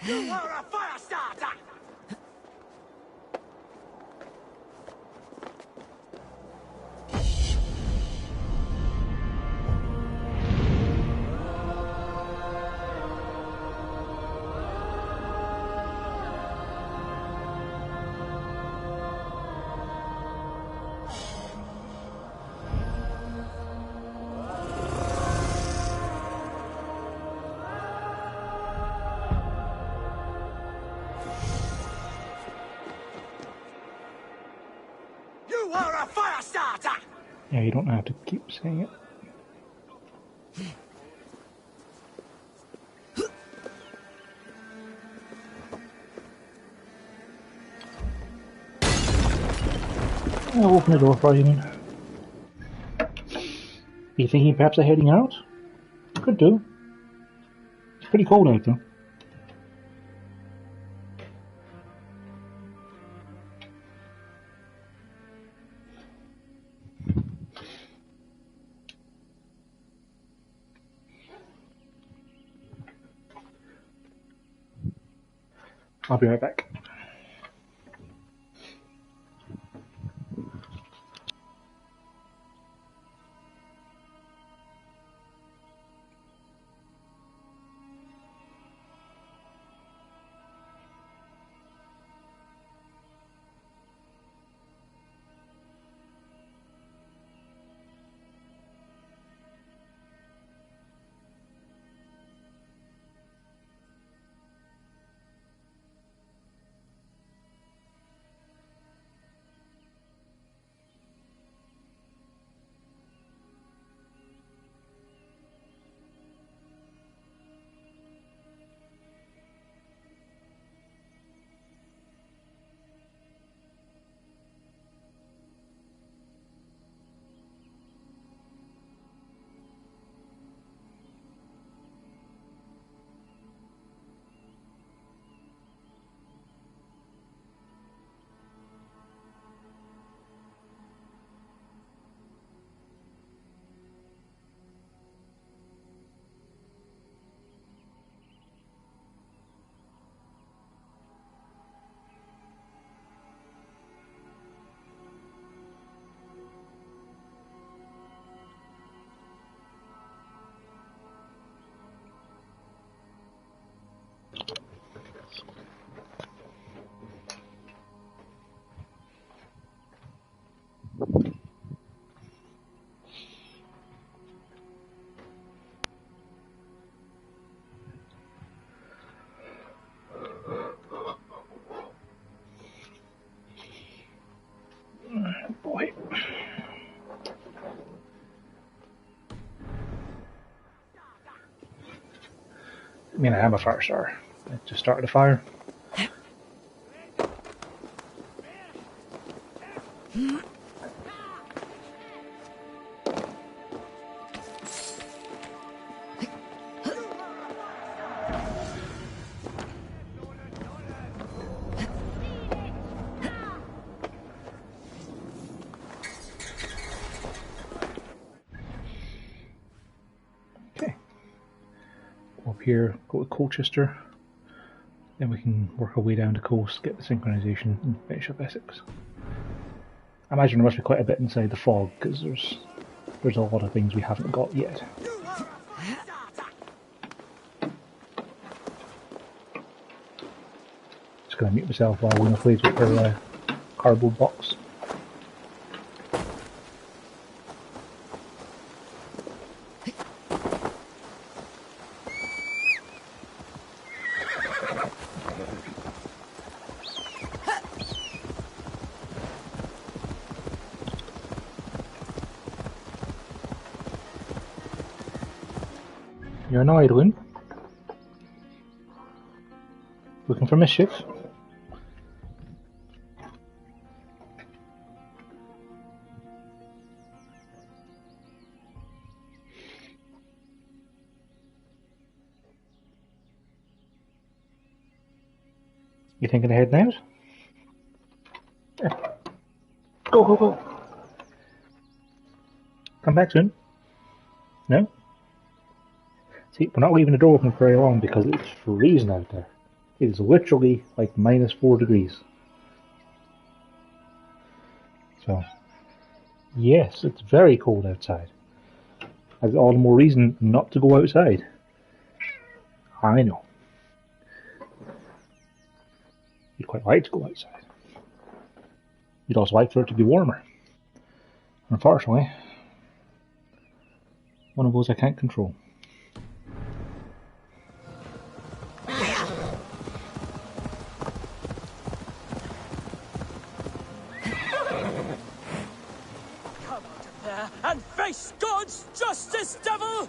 E: You are a fire starter! You are a fire starter!
A: Yeah, you don't have to keep saying it. I'll open the door for you. You thinking perhaps of heading out? Could do. It's pretty cold out though. I'll be right back. I mean, I am a fire starter. I just started a fire. Okay. Go up here, go to Colchester. Then we can work our way down the coast, get the synchronization, and finish up Essex. I imagine there must be quite a bit inside the fog, because there's a lot of things we haven't got yet. Just going to mute myself while Luna plays with her cardboard box. You're annoyed, Lynn? Looking for mischief? You thinking of heading out? Yeah. Go, go, go! Come back soon. No? See, we're not leaving the door open for very long because it's freezing out there. It is literally like -4 degrees. So, yes, it's very cold outside. That's all the more reason not to go outside. I know. You'd quite like to go outside. You'd also like for it to be warmer. Unfortunately, one of those I can't control.
B: And face God's justice, devil!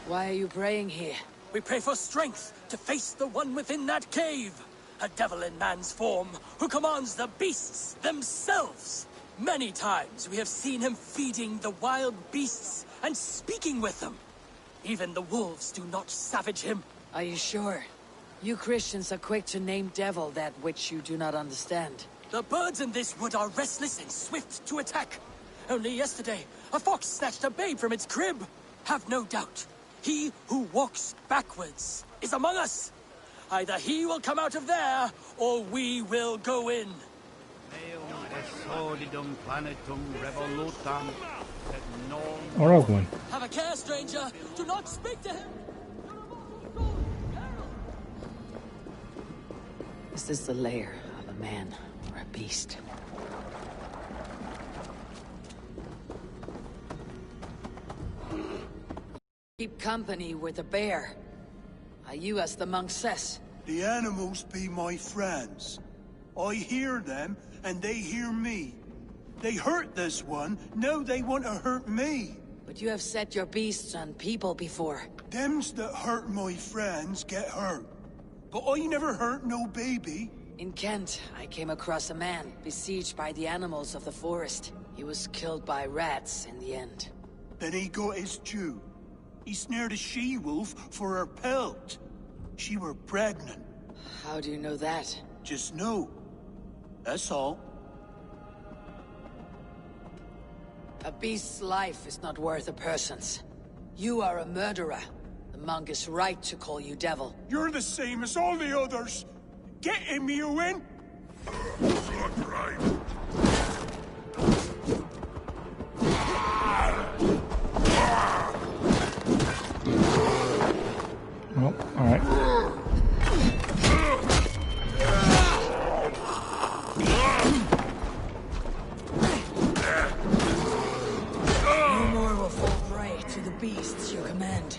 G: Why are you praying here?
B: We pray for strength to face the one within that cave. A devil in man's form who commands the beasts themselves. Many times we have seen him feeding the wild beasts and speaking with them. Even the wolves do not savage him.
G: Are you sure? You Christians are quick to name devil that which you do not understand.
B: The birds in this wood are restless and swift to attack. Only yesterday, a fox snatched a babe from its crib. Have no doubt, he who walks backwards is among us. Either he will come out of there, or we will go in.
A: Or I'll go in.
B: Have a care, stranger. Do not speak to him.
G: Is this the lair of a man or a beast? Keep company with the bear. Are you as the monk says?
I: The animals be my friends. I hear them, and they hear me. They hurt this one, now they want to hurt me.
G: But you have set your beasts on people before.
I: Thems that hurt my friends get hurt. But I never hurt no baby.
G: In Kent, I came across a man besieged by the animals of the forest. He was killed by rats in the end.
I: Then he got his due. He snared a she-wolf for her pelt. She were pregnant.
G: How do you know that?
I: Just know. That's all.
G: A beast's life is not worth a person's. You are a murderer. The monk is right to call you devil.
I: You're the same as all the others. Get him, Ewan!
A: Oh, alright.
G: No more will fall prey to the beasts you command.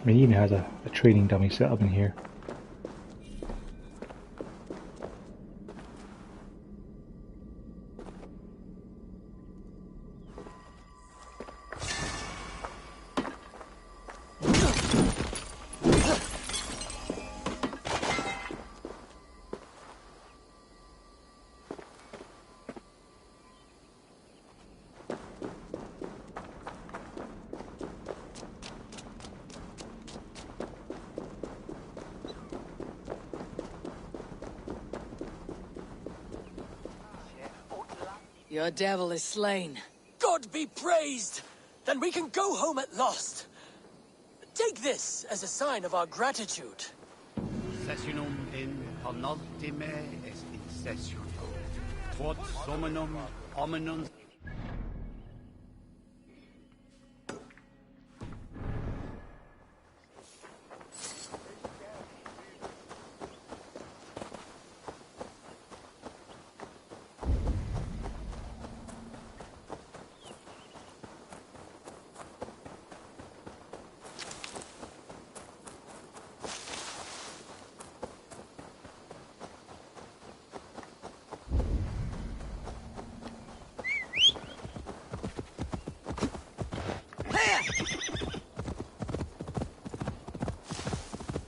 A: I mean, he even has a training dummy set up in here.
G: Your devil is slain.
B: God be praised! Then we can go home at last. Take this as a sign of our gratitude.
J: Sessionum in penultime est in session. Quod sominum hominum.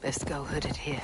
D: Best go hooded here.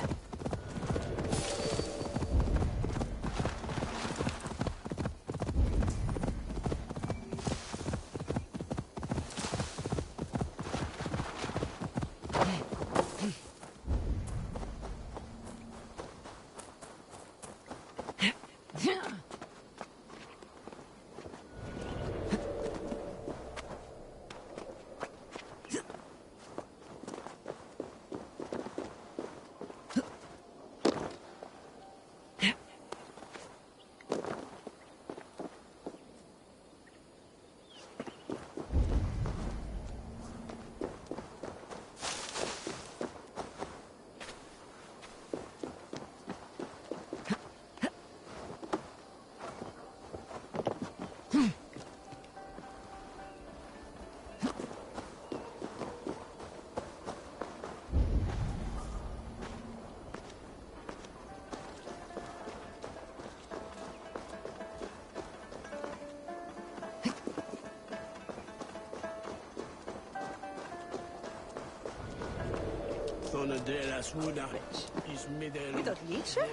B: Wie dat liedje?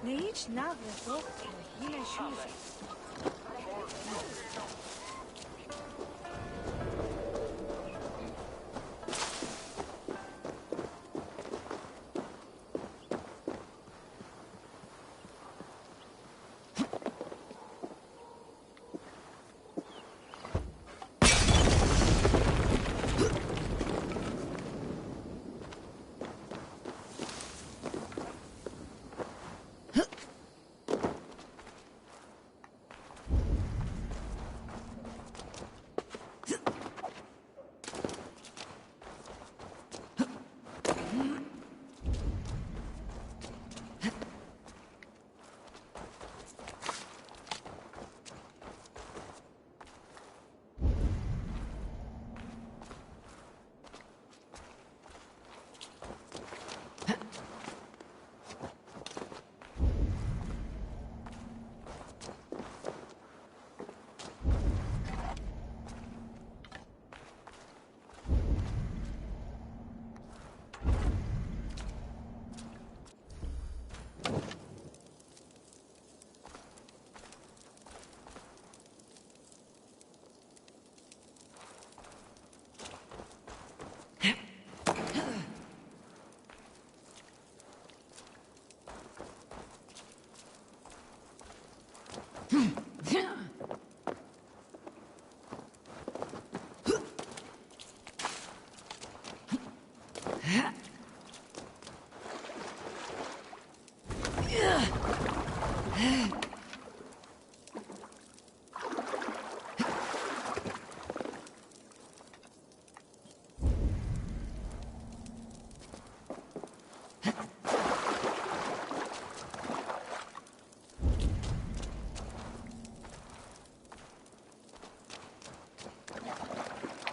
B: Nee, iets nader toch? Hier is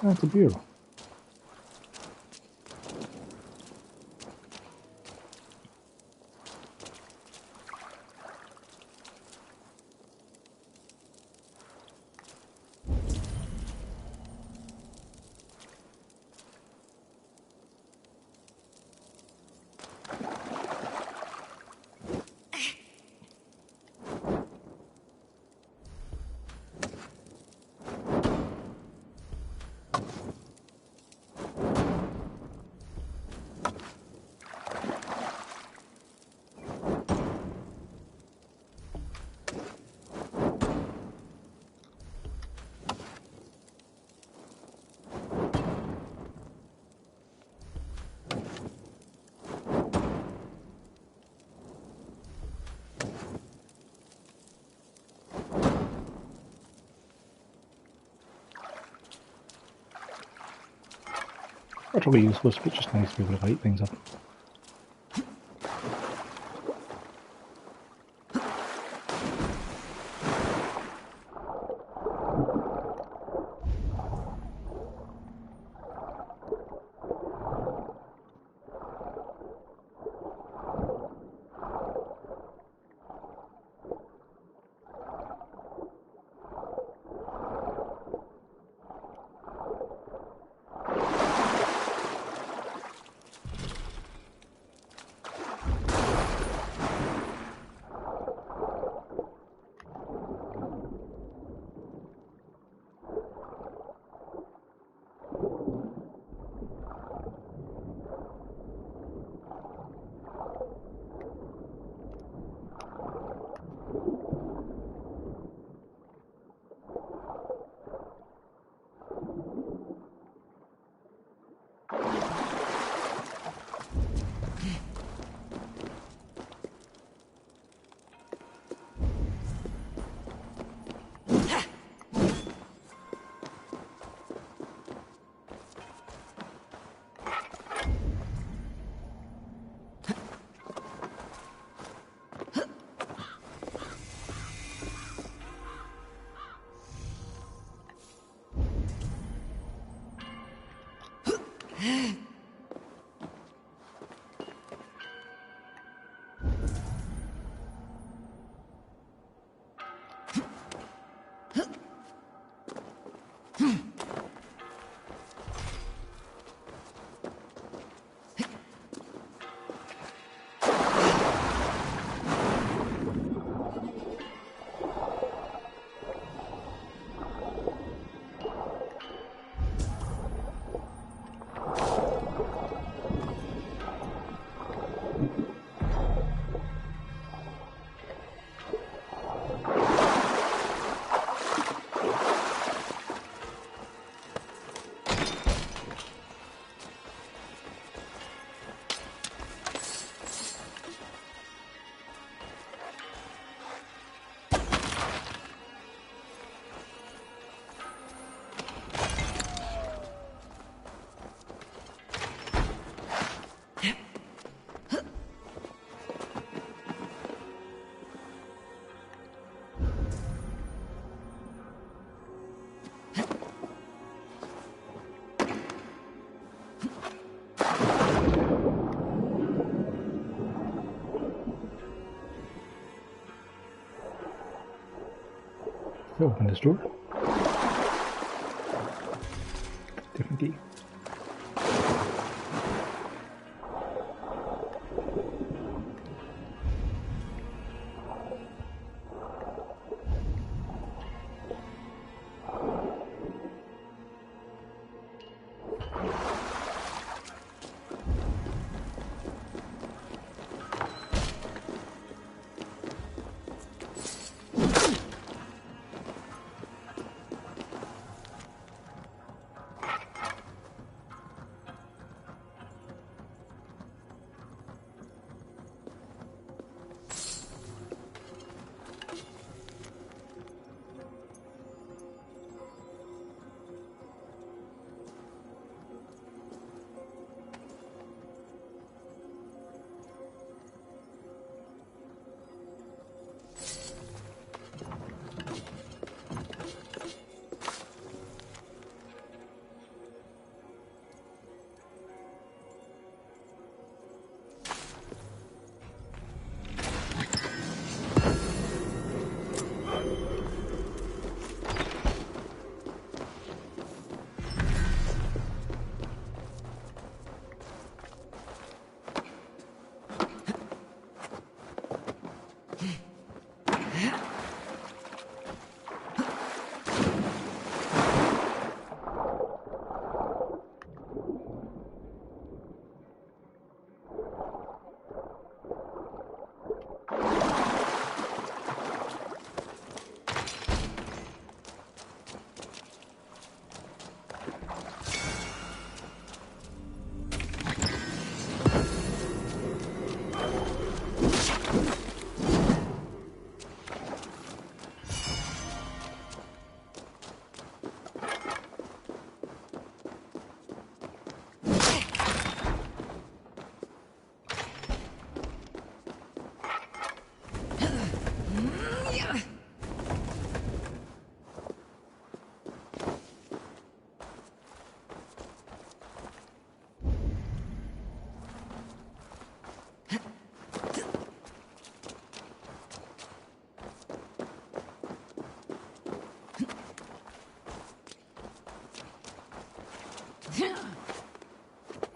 A: That's a bureau. Utterly useless, but just nice to be able to light things up. Open this door. Different key.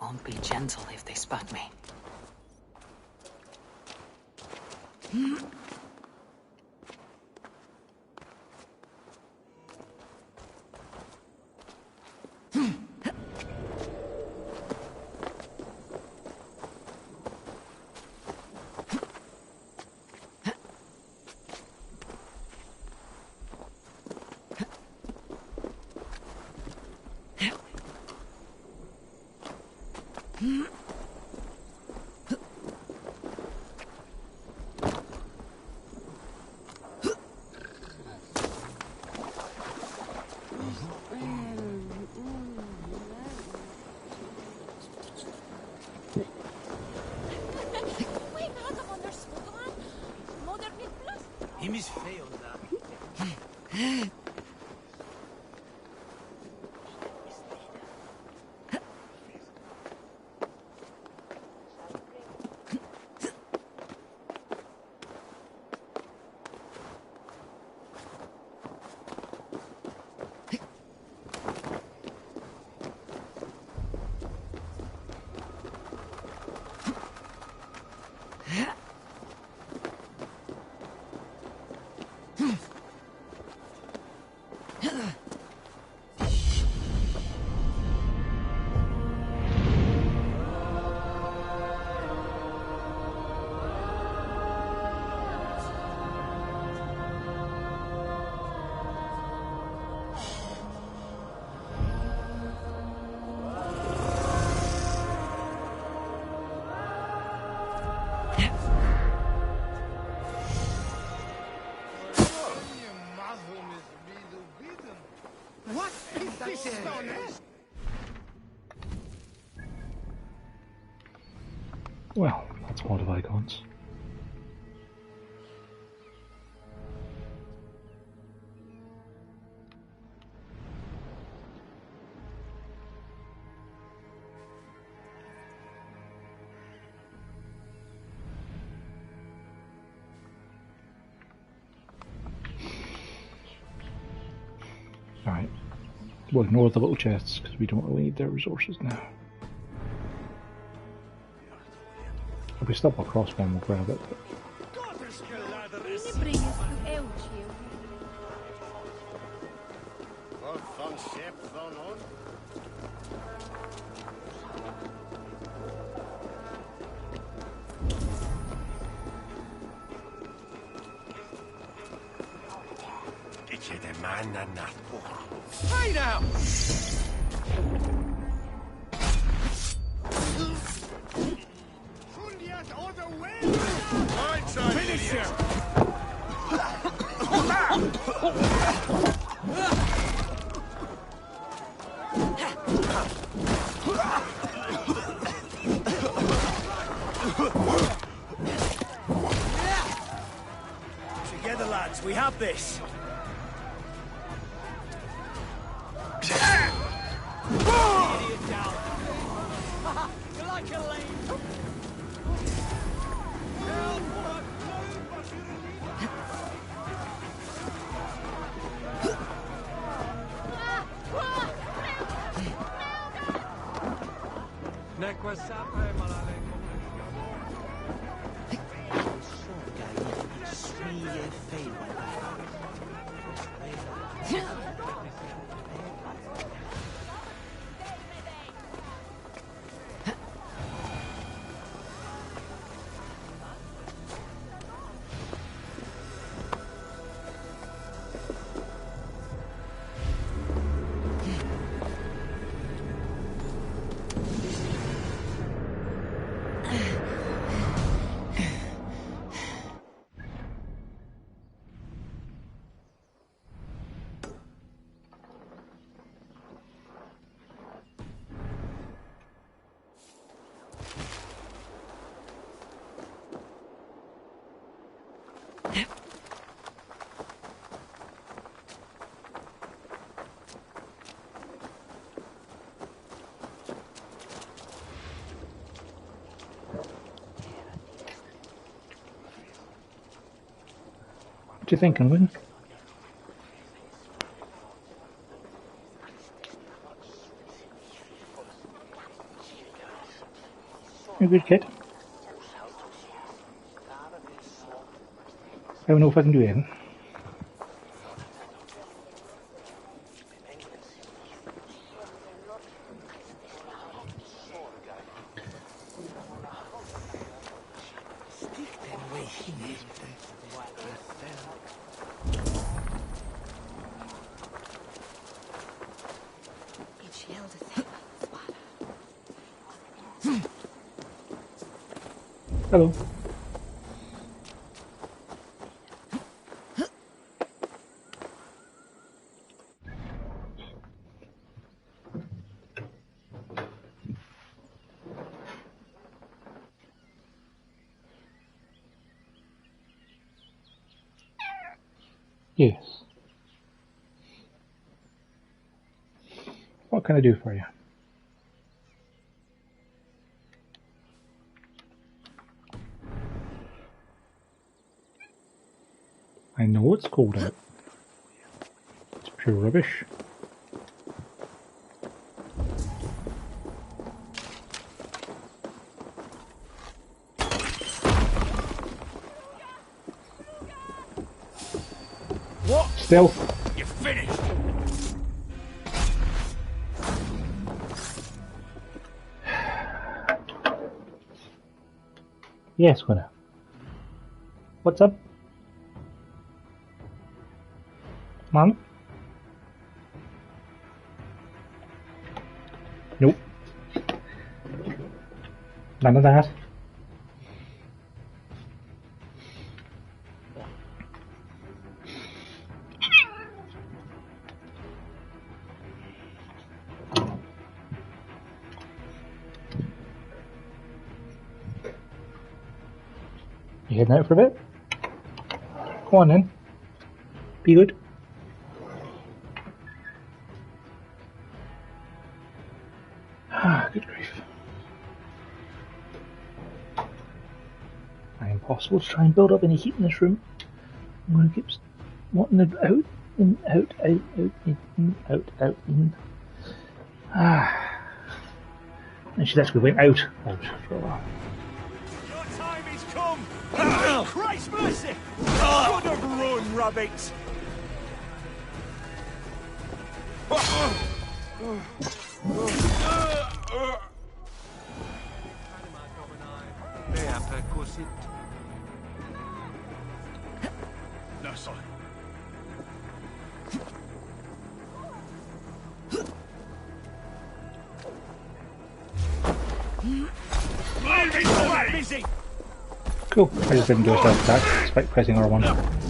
D: Won't be gentle if they spot me.
E: Him is failed that. What is this?
A: Well, that's Horde of Icons. Alright. We'll ignore the little chests because we don't really need their resources now. If we stumble across one, we'll grab it. But...
E: Hey now! Finish him! Together, lads, we have this.
A: What do you think, Unwin? You're a good kid. I don't know if I can do anything. Hello. Yes. What can I do for you? I know it's cold out. It's pure rubbish.
E: What?
A: Stealth.
E: You're finished.
A: Yes, winner. What's up? Man? Nope. None of that. You heading out for a bit? Go on then. Be good. Ah, good grief. Impossible to try and build up any heat in this room. I'm going to keep wanting it out, in, out, in, out, in. Ah. And she's actually went out for a while.
E: Your time is come. Oh, Christ mercy! Good of run, rabbits. No, sorry. Busy.
A: Cool. I just didn't do a self attack despite pressing R1.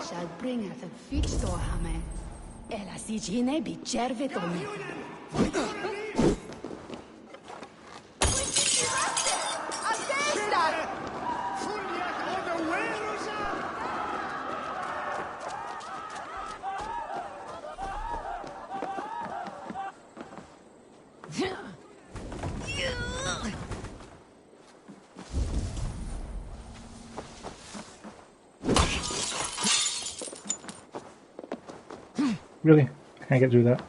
K: Shall bring at the feet to Hame. Ela si gine bi cerve to me.
A: Really? Can't get through that.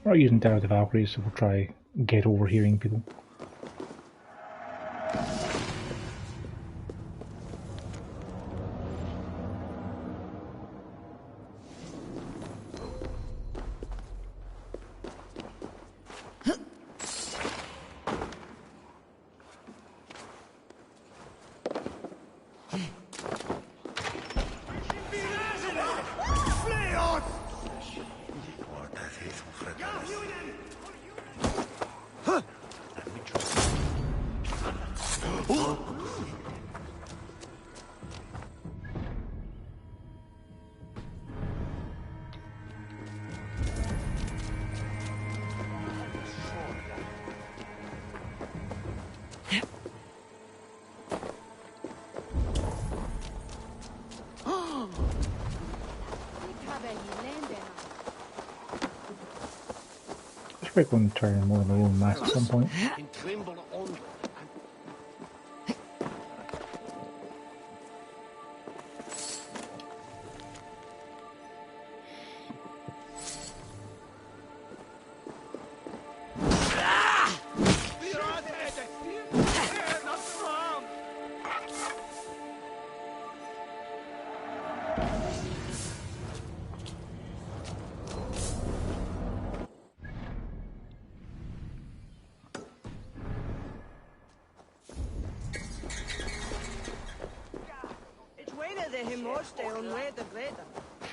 A: We're not using Tower of the Valkyries, so we'll try get overhearing people. We're going to turn more of my own mass at some point.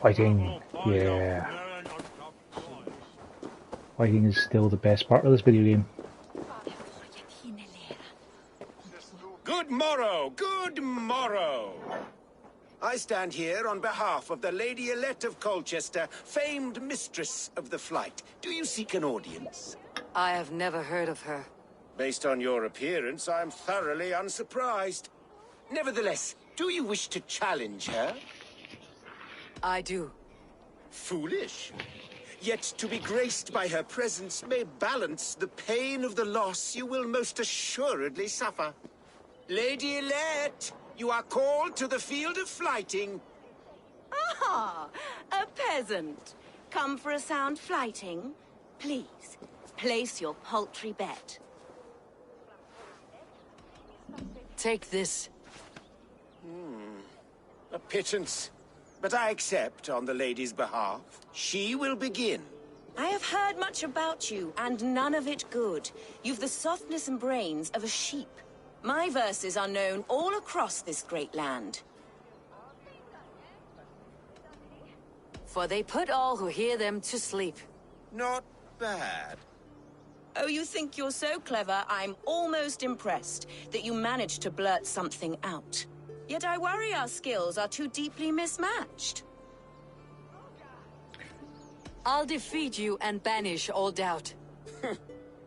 A: Fighting, yeah. Fighting is still the best part of this video game.
L: Good morrow, good morrow. I stand here on behalf of the Lady Elette of Colchester, famed mistress of the flight. Do you seek an audience?
G: I have never heard of her.
L: Based on your appearance, I'm thoroughly unsurprised. Nevertheless, do you wish to challenge her?
G: I do.
L: Foolish. Yet to be graced by her presence may balance the pain of the loss you will most assuredly suffer. Lady Elette, you are called to the field of flighting.
M: Ah, a peasant. Come for a sound flighting? Please, place your paltry bet.
G: Take this.
L: A pittance. But I accept on the lady's behalf. She will begin.
M: I have heard much about you, and none of it good. You've the softness and brains of a sheep. My verses are known all across this great land.
G: For they put all who hear them to sleep.
L: Not bad.
M: Oh, you think you're so clever, I'm almost impressed that you managed to blurt something out. Yet I worry our skills are too deeply mismatched.
G: I'll defeat you and banish all doubt.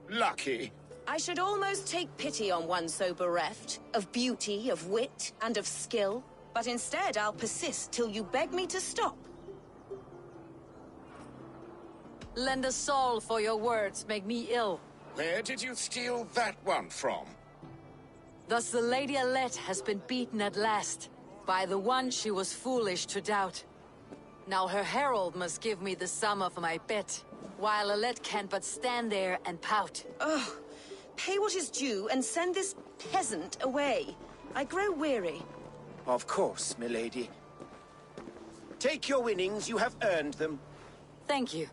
L: Lucky.
M: I should almost take pity on one so bereft, of beauty, of wit, and of skill. But instead, I'll persist till you beg me to stop.
G: Lend a soul for your words make me ill.
L: Where did you steal that one from?
G: Thus the Lady Alette has been beaten at last, by the one she was foolish to doubt. Now her herald must give me the sum of my bet, while Alette can but stand there and pout.
M: Ugh. Pay what is due and send this peasant away. I grow weary.
L: Of course, milady. Take your winnings, you have earned them.
G: Thank you.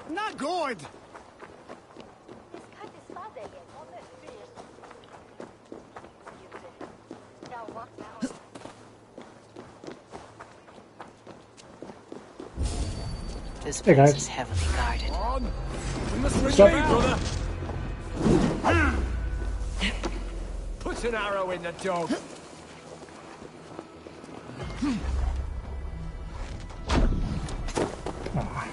E: Not good!
D: This
A: Hey,
D: place
A: guys.
D: is heavily guarded.
E: We must
A: What's up?
E: retreat, brother! Put an arrow in the dog!
A: Ah.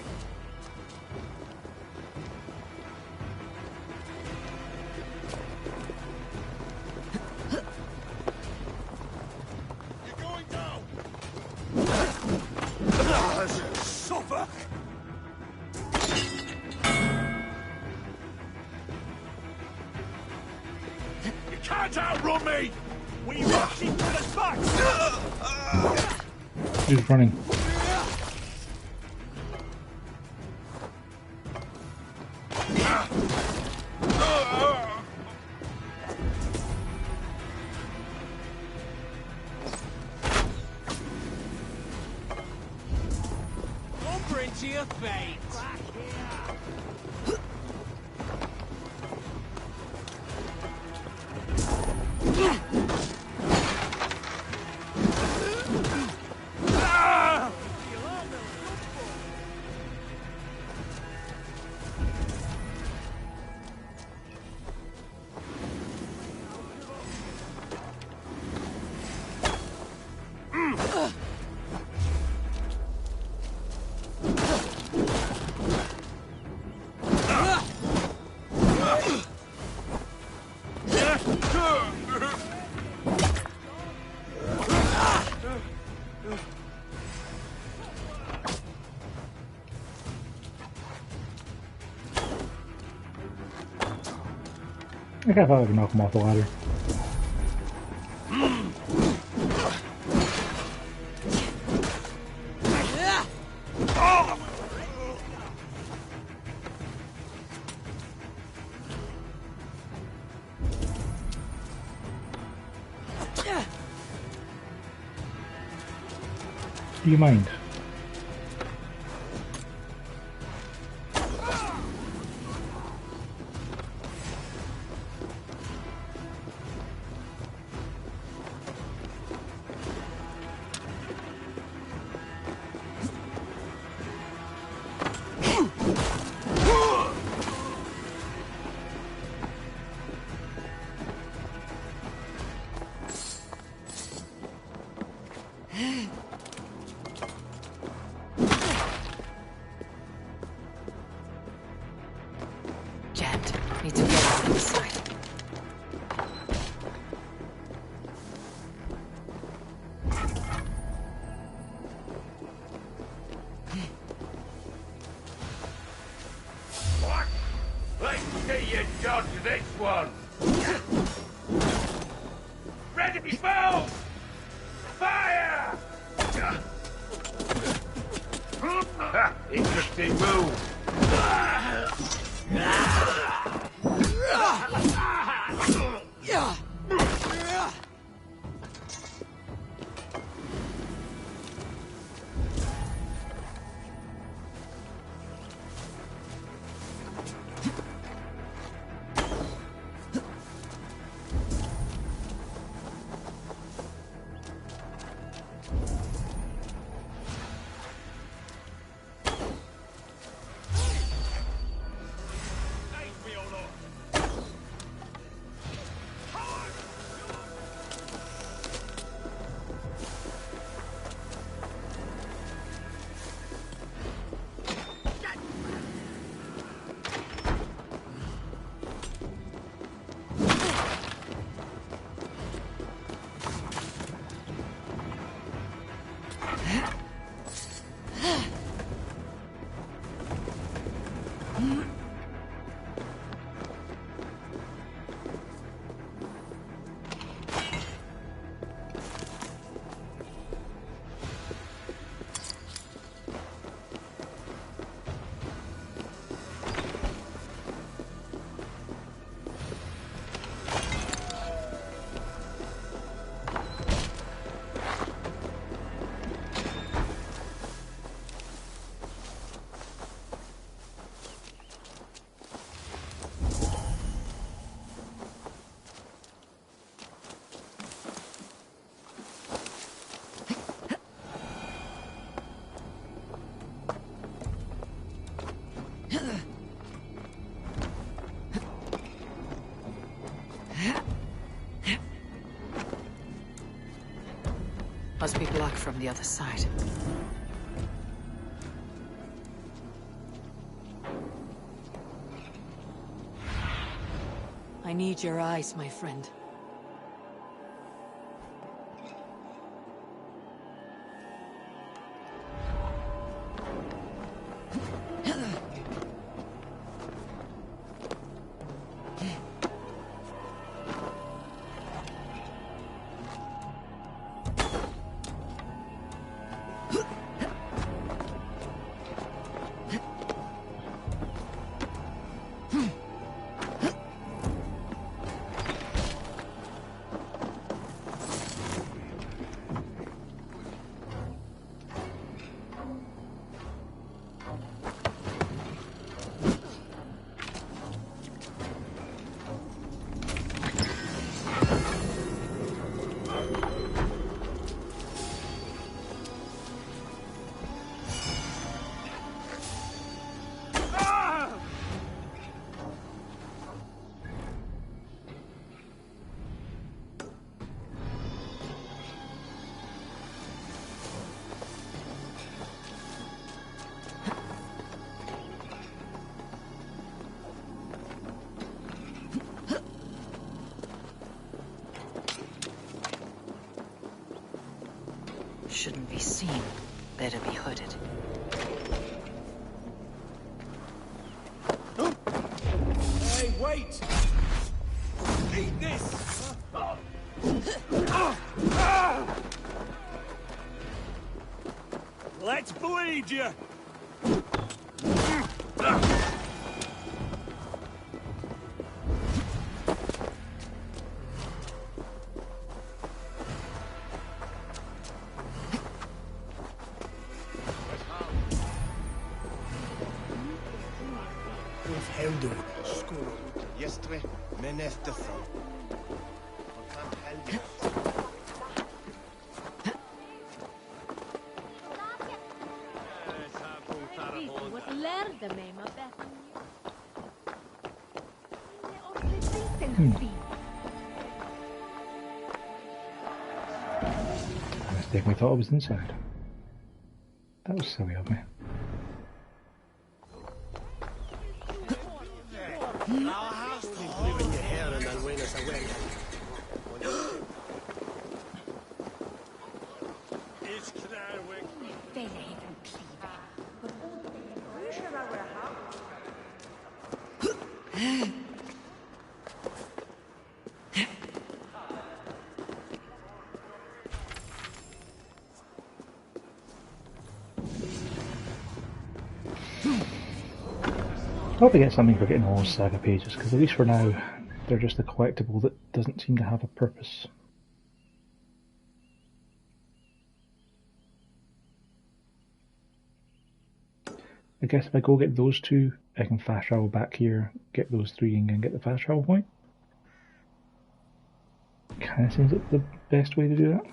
E: You're going down! Suffer! You can't outrun me! We rush into the spot!
A: He's running.
E: Over into your fate!
A: I thought I could knock him off the ladder. Do you mind?
E: Dodge this one! Ready, bow! Fire! Ha, interesting move.
D: Must be blocked from the other side.
G: I need your eyes, my friend.
D: Shouldn't be seen. Better be hooded.
E: Hey, wait! Eat this! Let's bleed you!
A: I mistakenly thought I was inside. That was silly of me. I hope I get something for getting all those saga pages, because at least for now, they're just a collectible that doesn't seem to have a purpose. I guess if I go get those two, I can fast travel back here, get those three, and then get the fast travel point. Kind of seems like the best way to do that.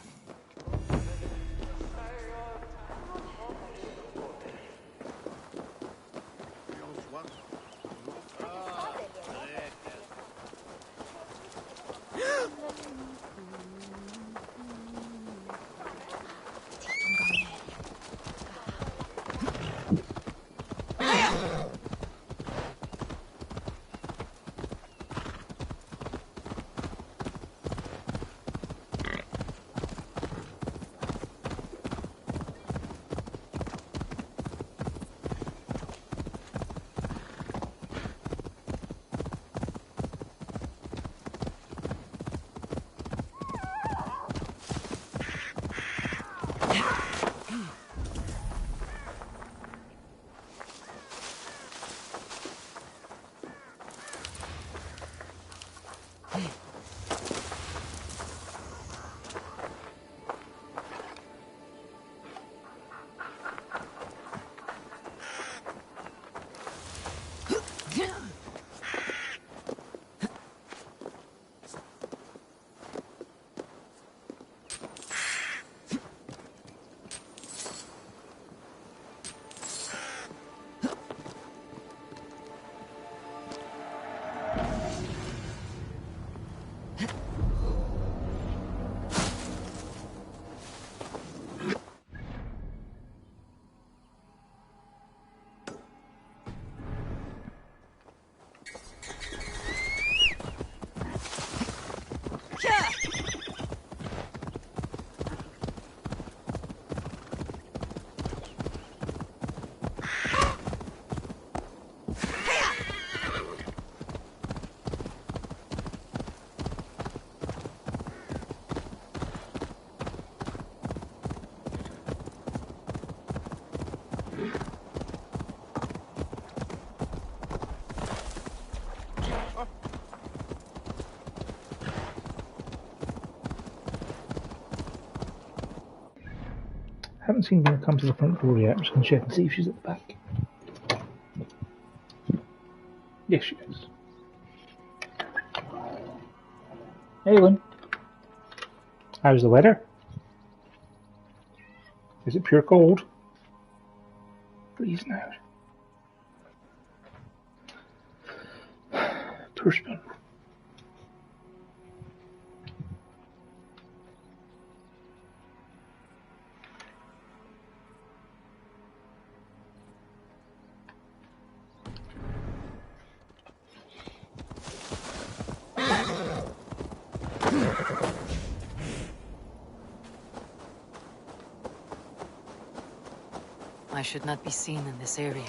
A: Haven't seen her come to the front door yet. I'm just going to check and see if she's at the back. Yes, she is. Hey, Lynn. How's the weather? Is it pure cold? Freezing out. Tour spoon.
G: I should not be seen in this area.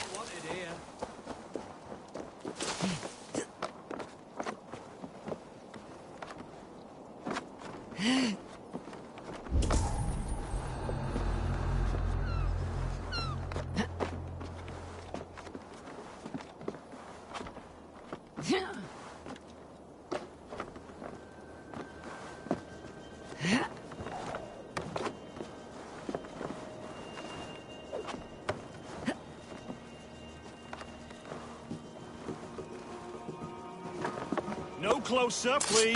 E: No closer, please.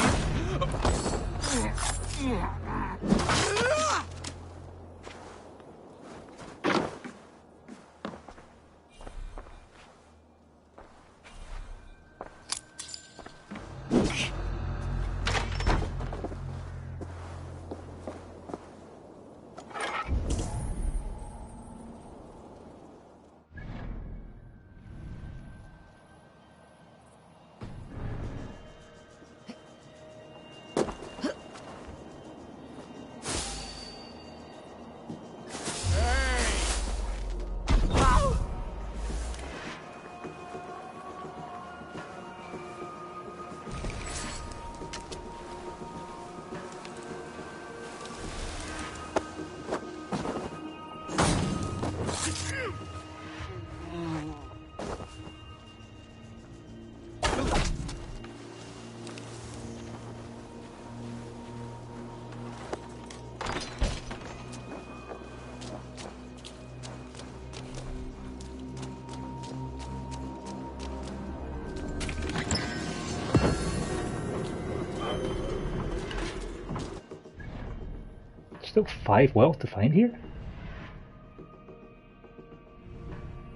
A: Still 5 wealth to find here?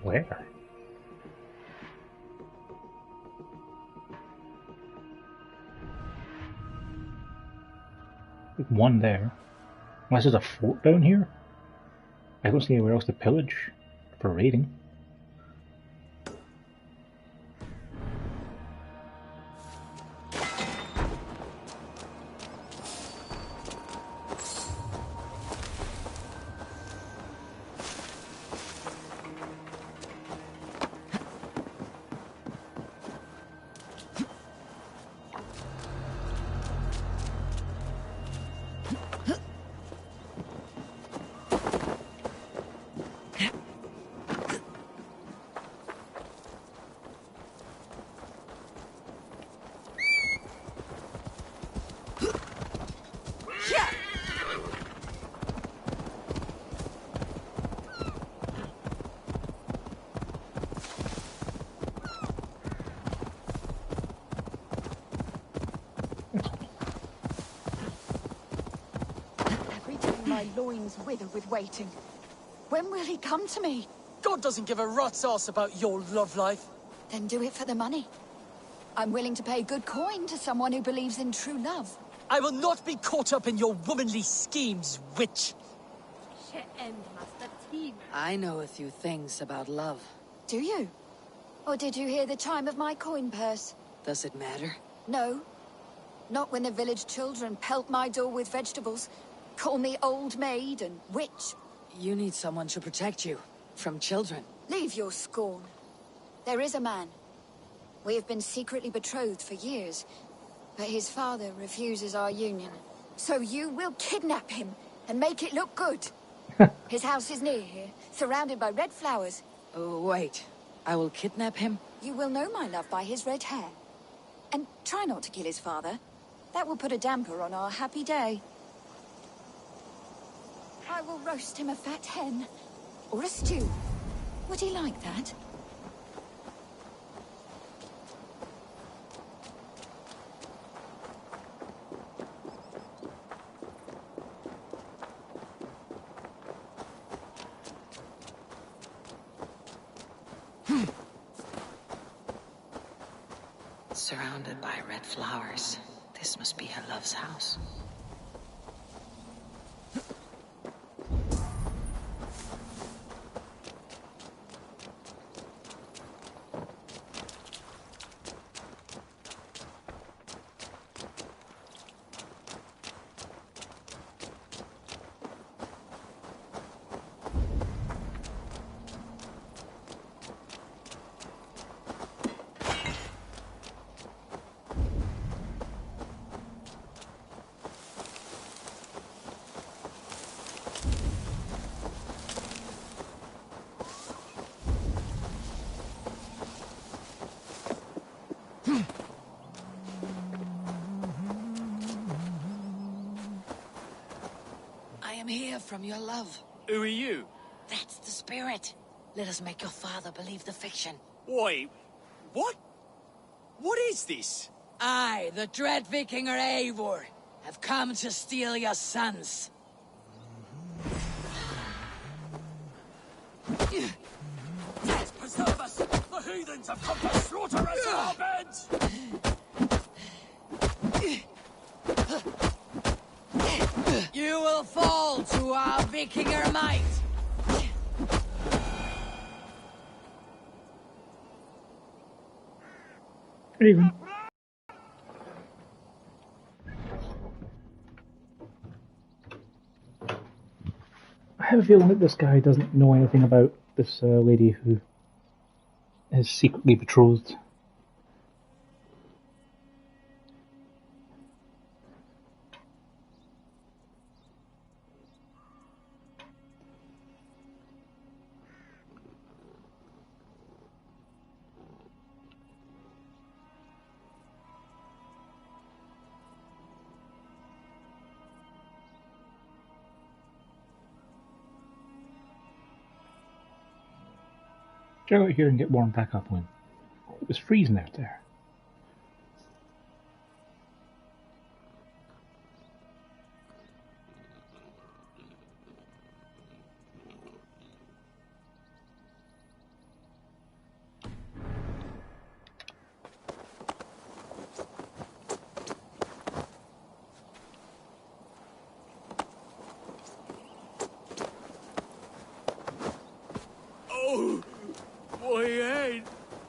A: Where? There's one there. Unless there's a fort down here? I don't see anywhere else to pillage for raiding.
N: My loins wither with waiting. When will he come to me?
B: God doesn't give a rat's ass about your love life.
N: Then do it for the money. I'm willing to pay good coin to someone who believes in true love.
B: I will not be caught up in your womanly schemes, witch.
G: I know a few things about love.
N: Do you? Or did you hear the chime of my coin purse?
G: Does it matter?
N: No. Not when the village children pelt my door with vegetables. Call me old maid and witch.
G: You need someone to protect you. From children.
N: Leave your scorn. There is a man. We have been secretly betrothed for years, but his father refuses our union. So you will kidnap him and make it look good. His house is near here, surrounded by red flowers.
G: Oh, wait. I will kidnap him?
N: You will know my love by his red hair. And try not to kill his father. That will put a damper on our happy day. I will roast him a fat hen. Or a stew. Would he like that?
D: Surrounded by red flowers. This must be her love's house.
G: Hear from your love.
E: Who are you?
G: That's the spirit. Let us make your father believe the fiction.
E: Wait, what? What is this?
G: I, the dread Vikinger Eivor, have come to steal your sons.
B: Death preserve us! The heathens have come to slaughter us in our beds!
G: You will fall to our Vikinger might.
A: Even. I have a feeling that this guy doesn't know anything about this lady who is secretly betrothed. Get out here and get warmed back up, Lynn. It was freezing out there.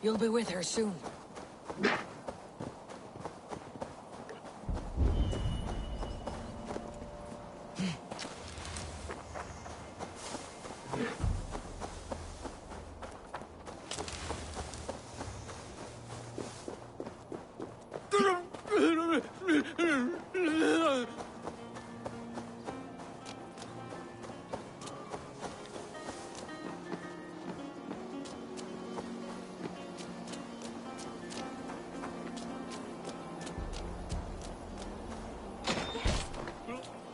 G: You'll be with her soon.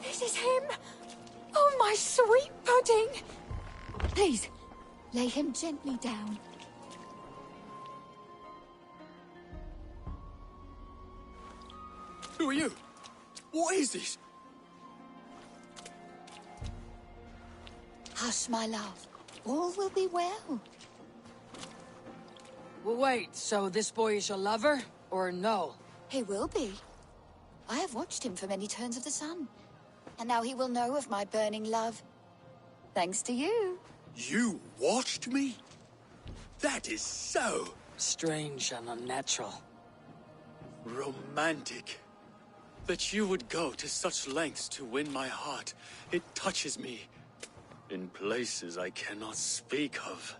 N: This is him! Oh, my sweet pudding! Please, lay him gently down.
O: Who are you? What is this?
N: Hush, my love. All will be well.
G: Well, wait, so this boy is your lover? Or no?
N: He will be. I have watched him for many turns of the sun. And now he will know of my burning love. Thanks to you.
O: You watched me? That is so...
G: strange and unnatural.
O: romantic. That you would go to such lengths to win my heart. It touches me. In places I cannot speak of.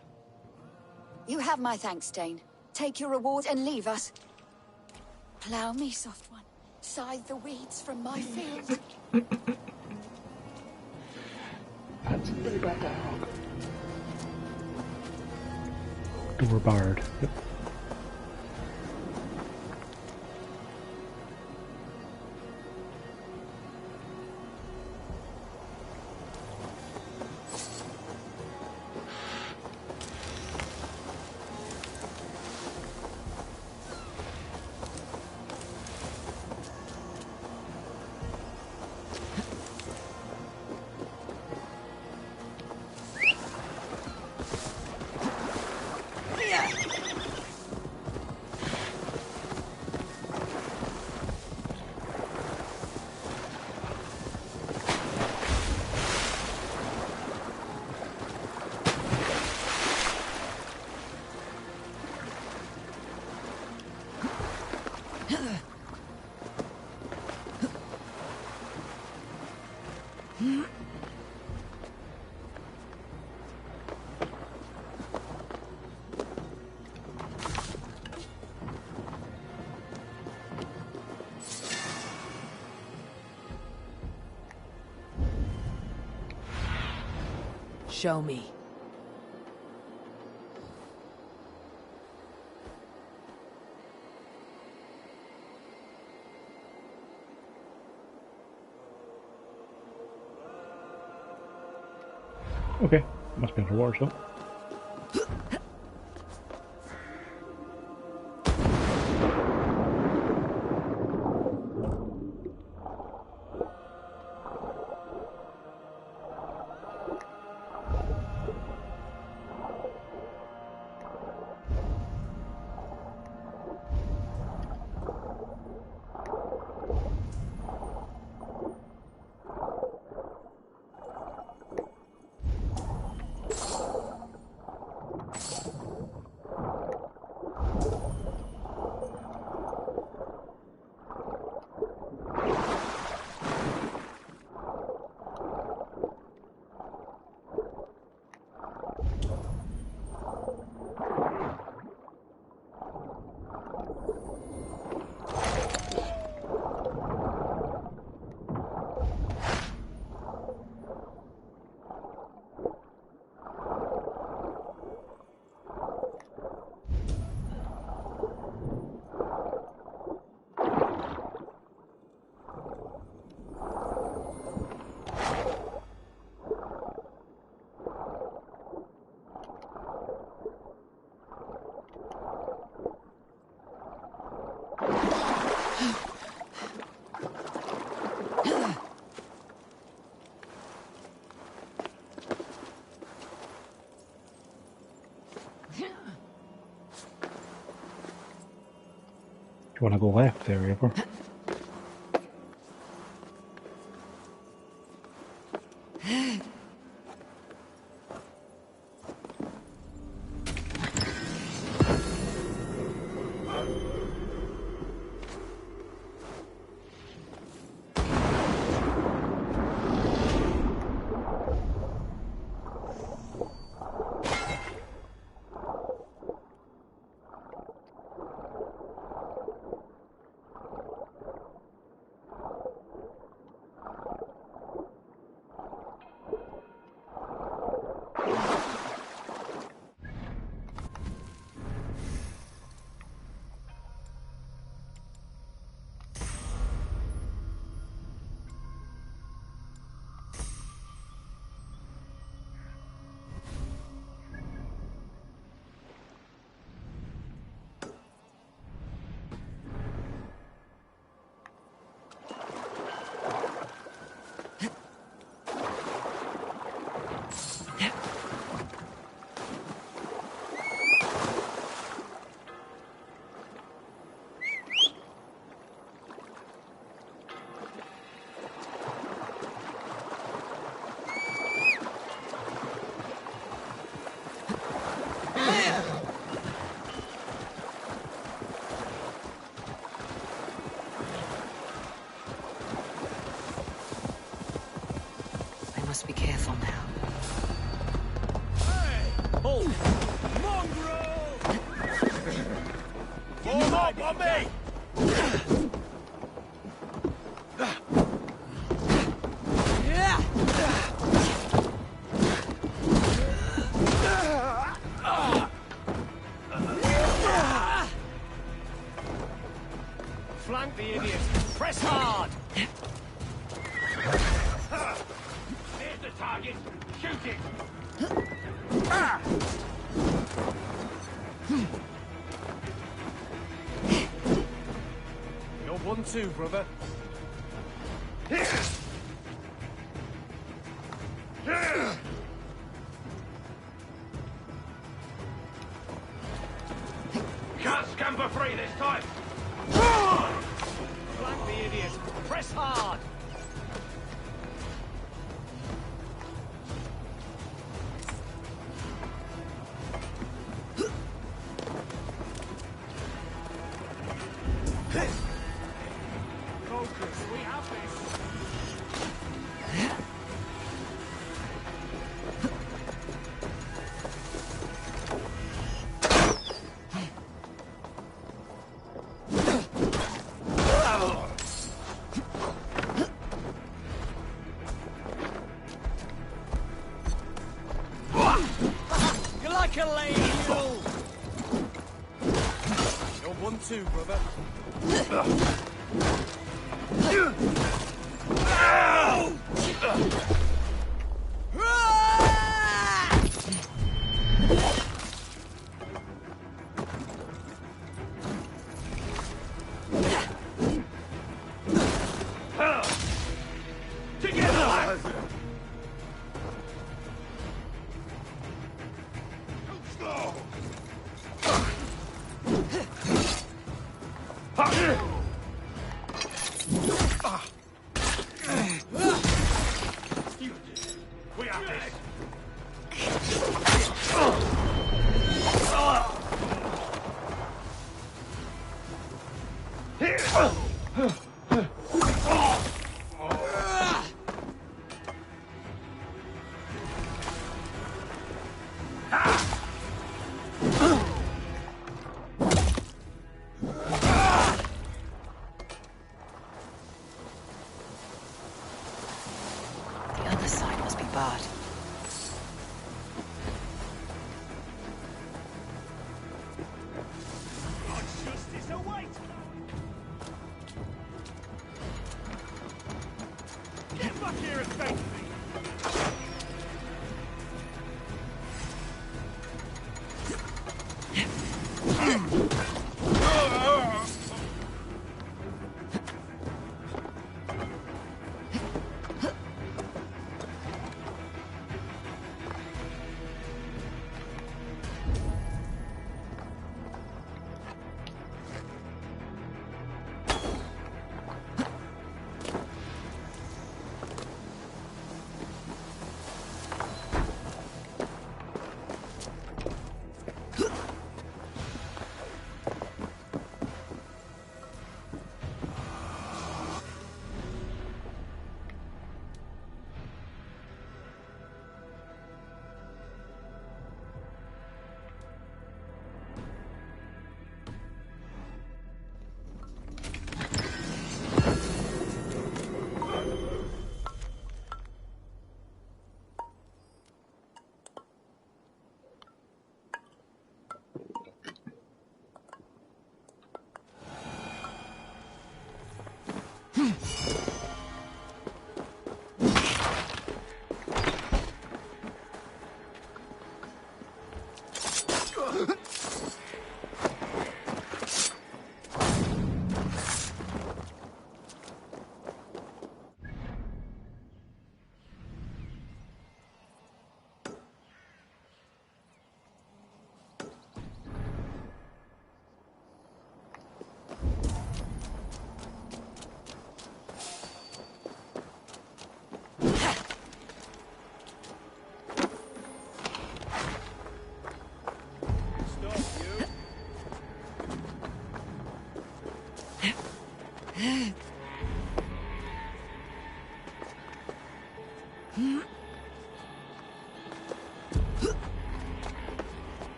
N: You have my thanks, Dane. Take your reward and leave us. Plough me, soft one. Scythe the weeds from my field.
A: That's a pretty bad dialogue. Door barred. Yep.
G: Show me.
A: Okay, must be underwater, so. Do you want to go left there, Eivor?
E: Mongrel! Mongrel! Form up on me! Flank the idiot! Press hard! There's the target! Shoot it! You're 1-2, brother. Can't scamper free this time! Flank the idiot! Press hard! Focus, we have this! You're like a lady, you! You're 1-2, brother. Together! We are this.
D: The other side must be barred.
E: God's justice awaits!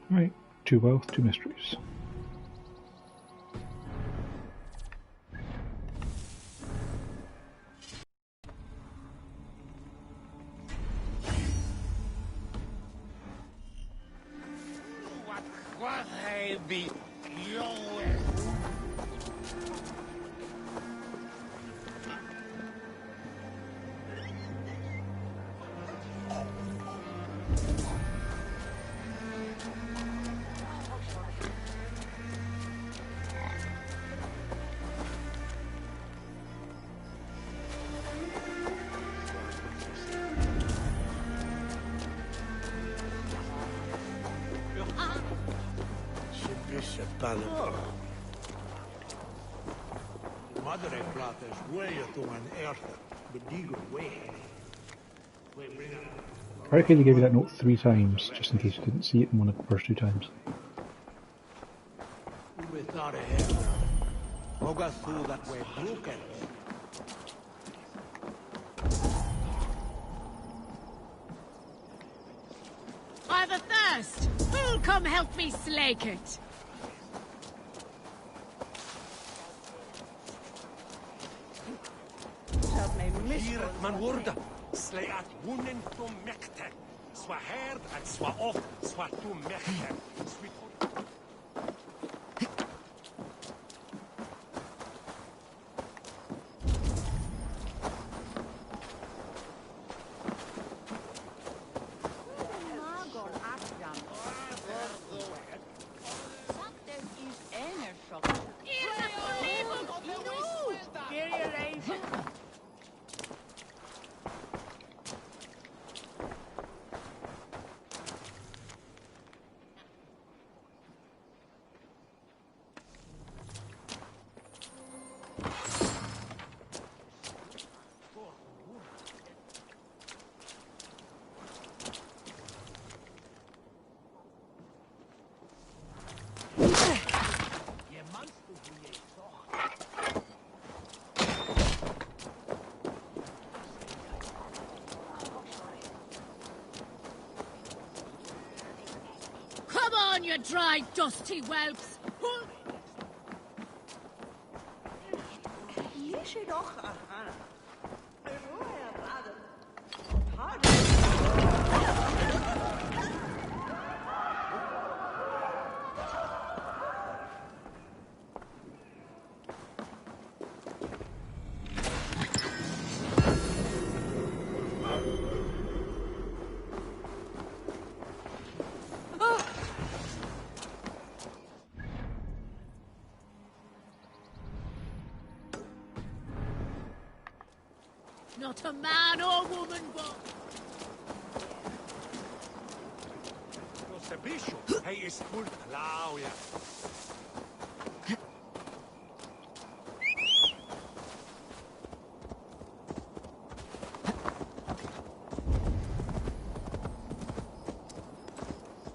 A: Right, 2 wealth, 2 mysteries. I reckon they gave you that note 3 times, just in case you didn't see it in one of the first 2 times.
P: I've a thirst! Who'll come help me slake it?
E: Hier man wurde, slay at wunnen to mekte. Swa herd at swa off, swa to mekte.
P: Come on, you dry, dusty whelps! Not a man or woman, but...
E: Se bicho, hij is full lauw, ja.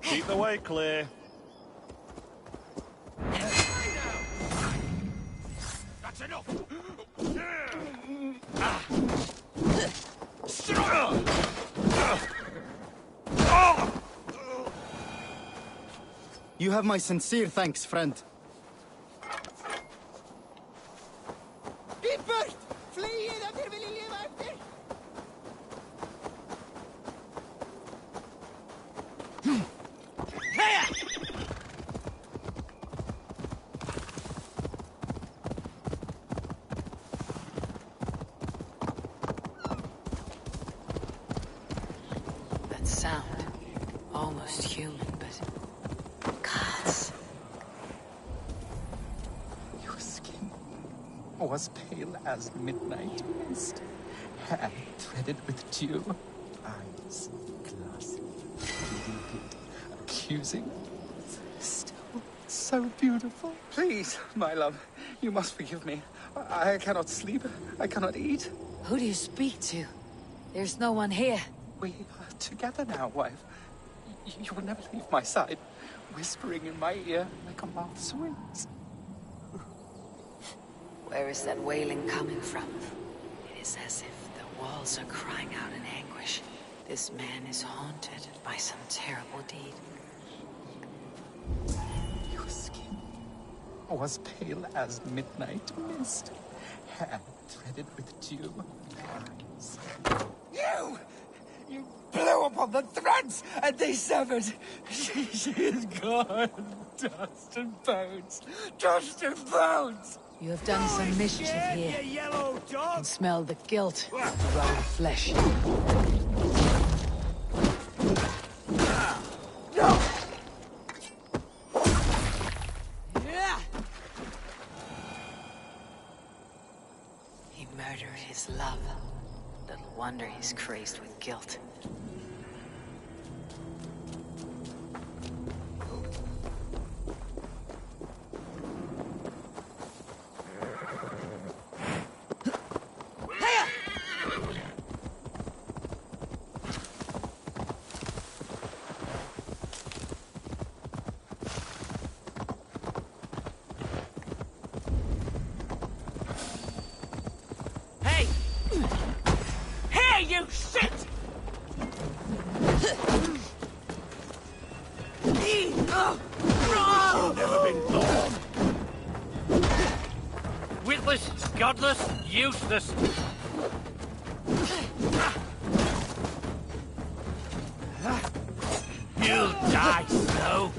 O: Keep the way clear.
E: That's enough.
Q: You have my sincere thanks, friend.
L: Get bort! Fly ef þér viljið lifa eftir!
D: That sound, almost human, but gods.
F: Your skin was pale as midnight mist, hair threaded with dew, eyes glassy, limpid, accusing, still so beautiful. Please, my love, you must forgive me. I cannot sleep. I cannot eat.
G: Who do you speak to? There's no one here.
F: We are together now, wife. You will never leave my side, whispering in my ear like a moth's wings.
D: Where is that wailing coming from? It is as if the walls are crying out in anguish. This man is haunted by some terrible deed.
F: Your skin was pale as midnight mist, hair threaded with dew. Eyes. You blew upon the threads, and they severed. She is gone. Dust and bones. Dust and bones.
G: You have done some mischief here.
E: You yellow
G: I
E: dog!
G: can smell the guilt of the rotting flesh.
D: He murdered his love. Little wonder he's crazed with guilt.
E: Hey! Here, you shit!
J: Never been born. Witless, godless, useless. You'll die slow.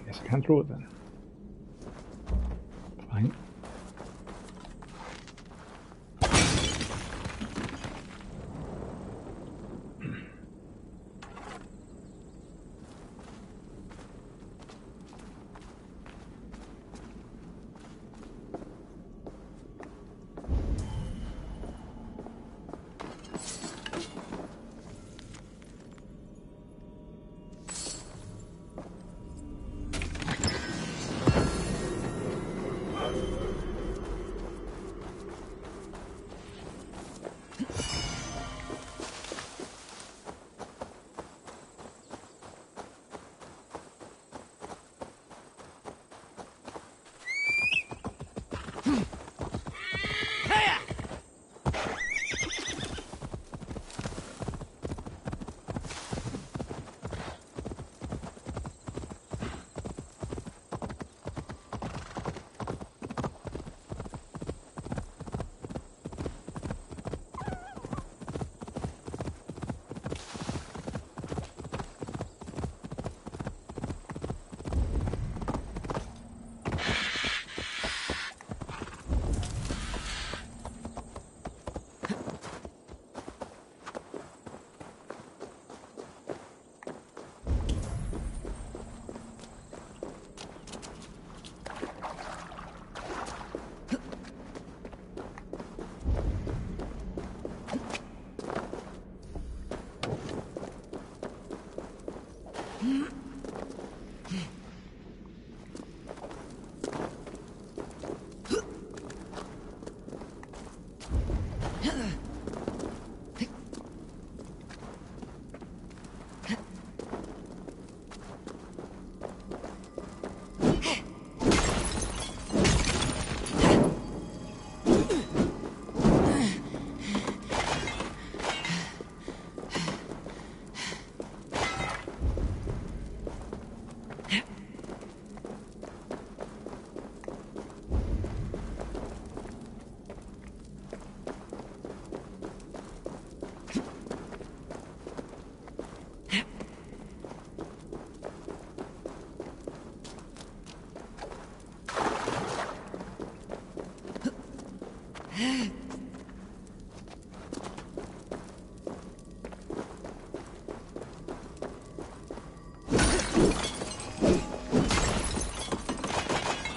A: Guess I can't throw it then. Fine.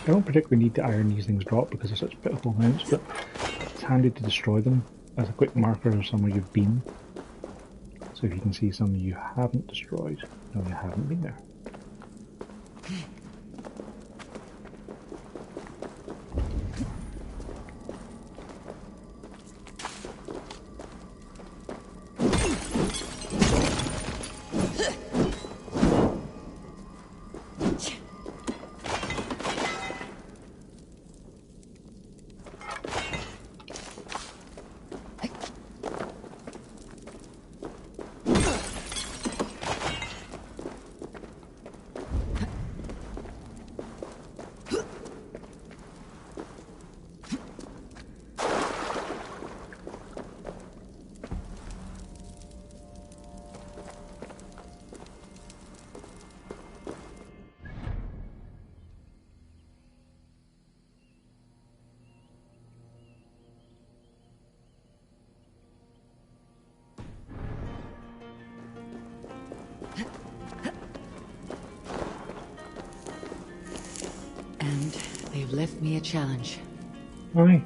A: don't particularly need to iron these things drop because they're such pitiful amounts, but it's handy to destroy them as a quick marker of somewhere you've been. So if you can see some you haven't destroyed, no, you haven't been there.
G: And they've left me a challenge.
A: Aye.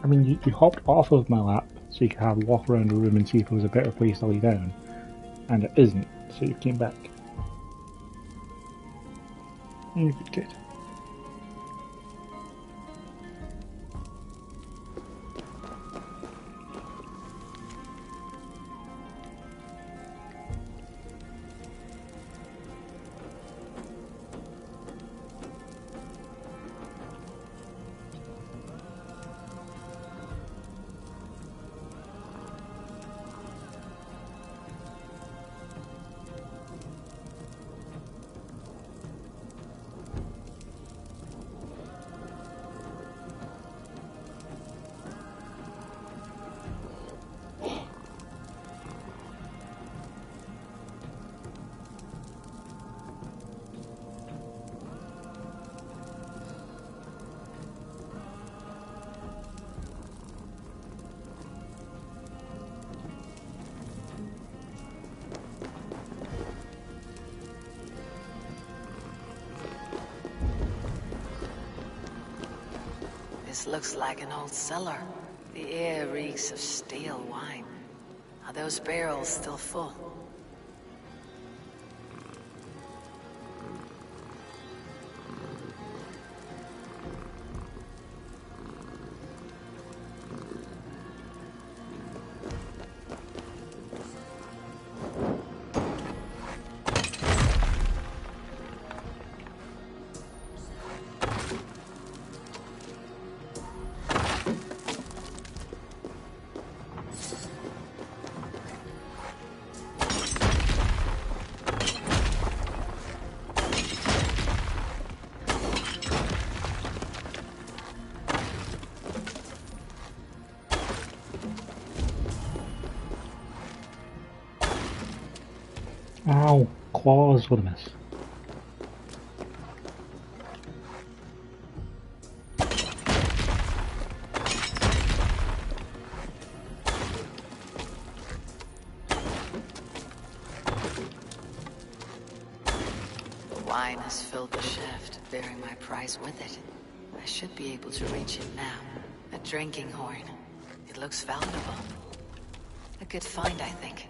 A: I mean, you hopped off of my lap so you could have a walk around the room and see if it was a better place to lay down. And it isn't, so you came back. You're a good kid.
D: This looks like an old cellar. The air reeks of stale wine. Are those barrels still full?
A: Ow, claws, what a mess.
D: The wine has filled the shaft, bearing my prize with it. I should be able to reach it now. A drinking horn. It looks valuable. A good find, I think.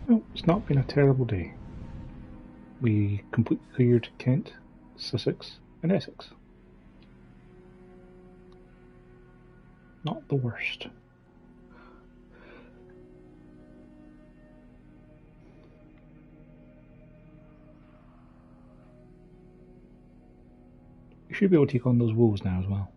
A: Well, it's not been a terrible day. We completely cleared Kent, Sussex, and Essex. Not the worst. We should be able to take on those wolves now as well.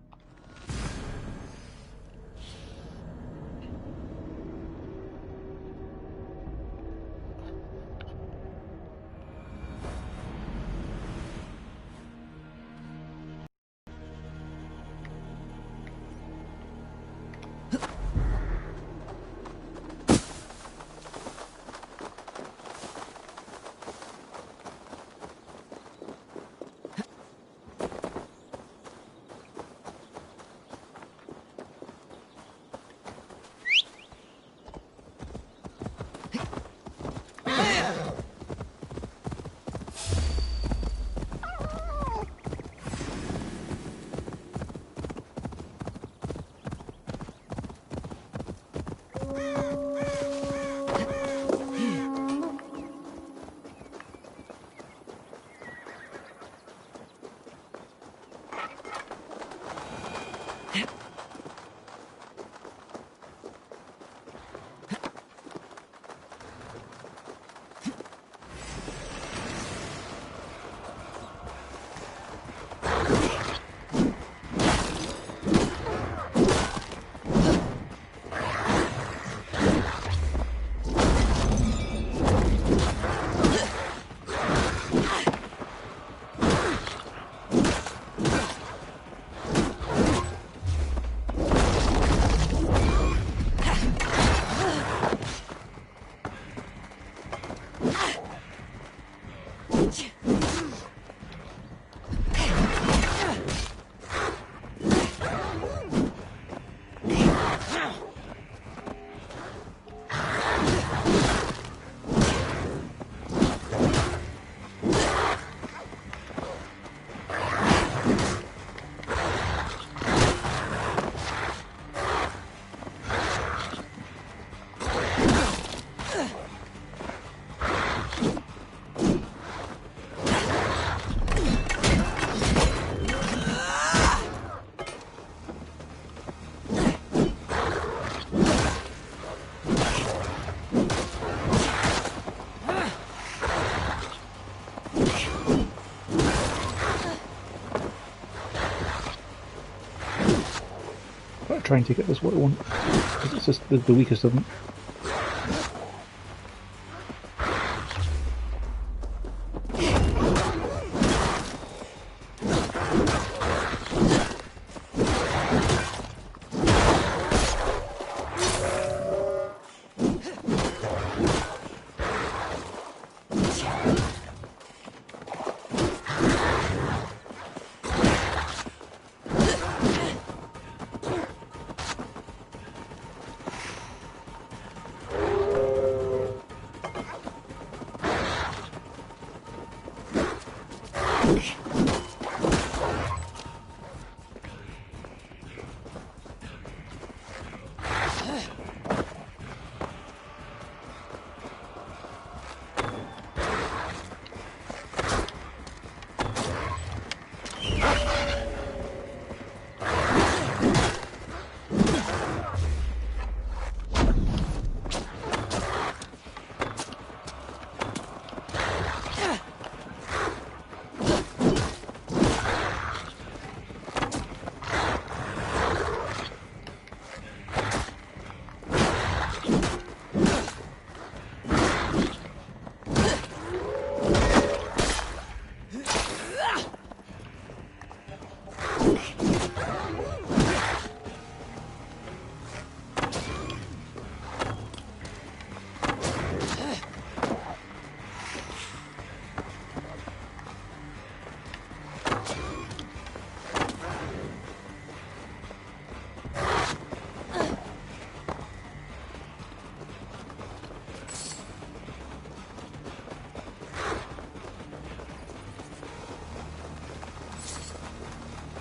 A: Trying to get this what I want, because it's just the weakest of them.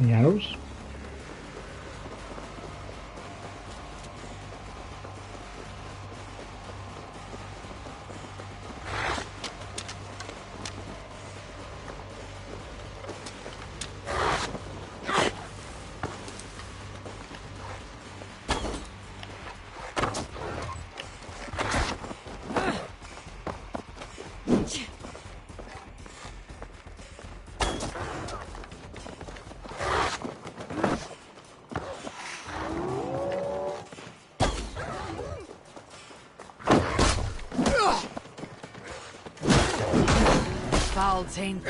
A: Any arrows?
G: Foul taint.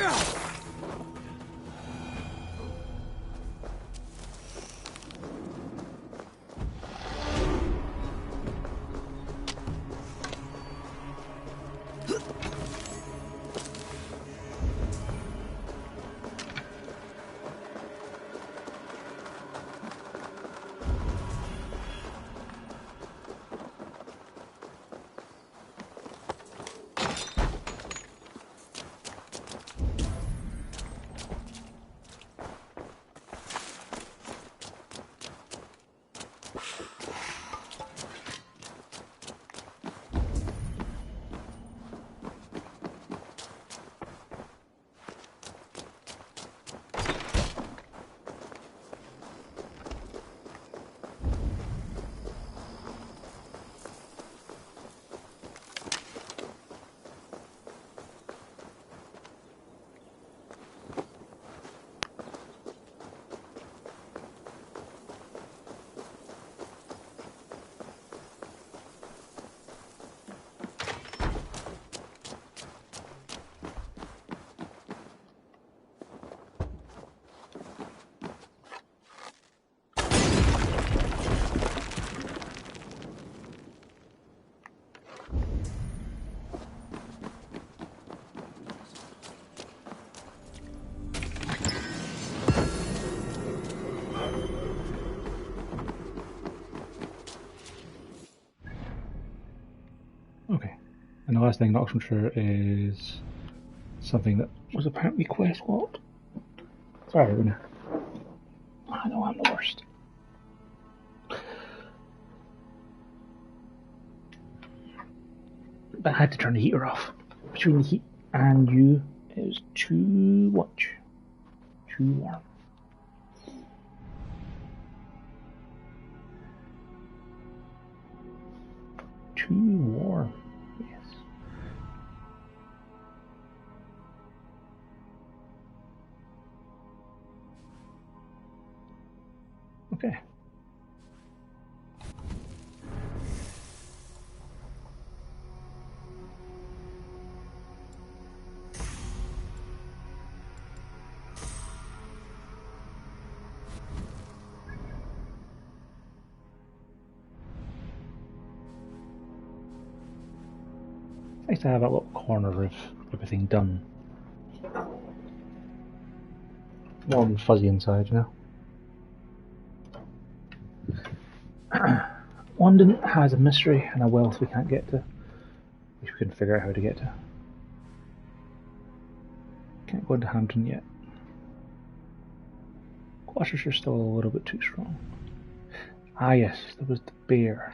A: Okay. And the last thing in Oxfordshire is something that was apparently quest locked. Sorry, Runa. I know I'm the worst. But I had to turn the heater off. Between the heat and you, it was too much. Too warm. Too warm. Yes. Okay. Nice to have a little corner of everything done. Warm and fuzzy inside, you know. London has a mystery and a wealth we can't get to. If we can figure out how to get to. Can't go into Hampton yet. Gloucestershire's still a little bit too strong. Ah yes, there was the bear.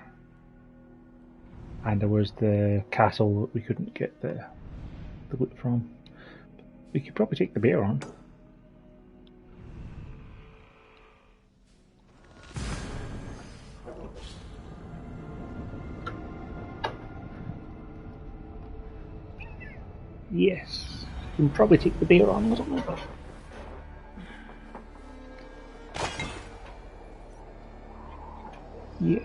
A: And there was the castle that we couldn't get the loot from. We could probably take the bear on. Yes, we can probably take the bear on, wasn't we? Yes.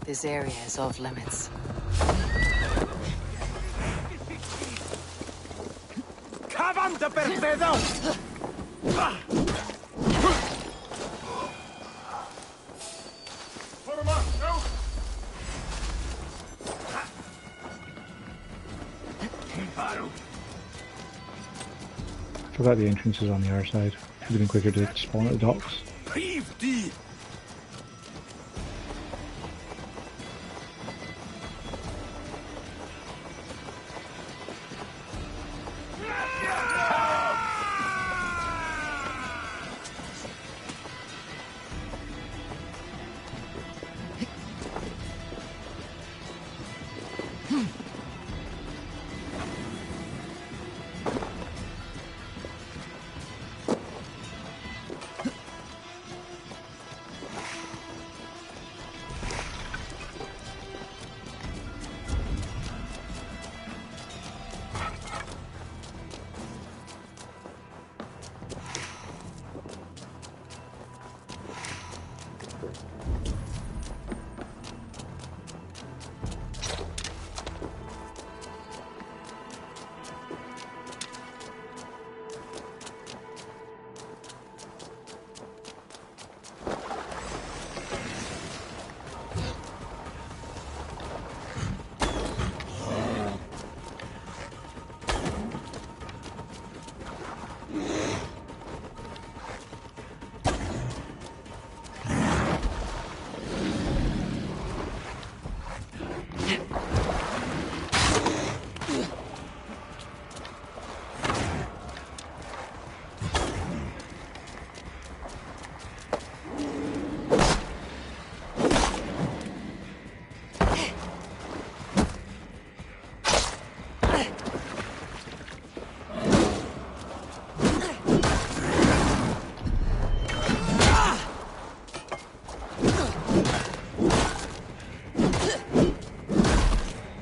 D: This area is off limits.
E: ¡Aguanta, perdido!
A: I forgot the entrance is on the other side. Would have been quicker to spawn at the docks.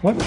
A: What?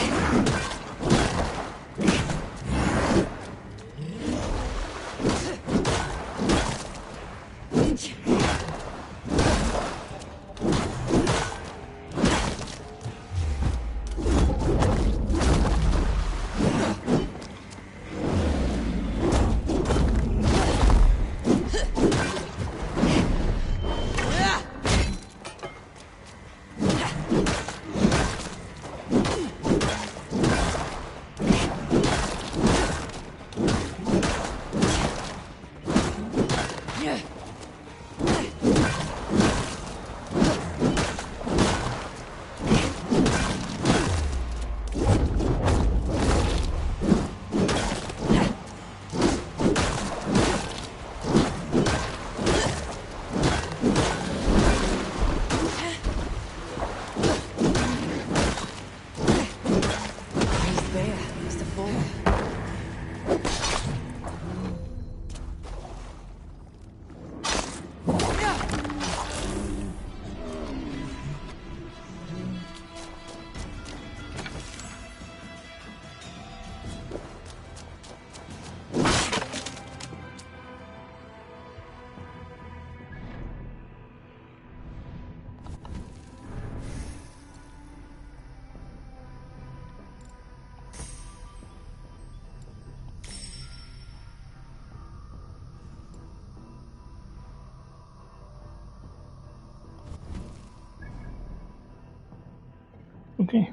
A: Okay.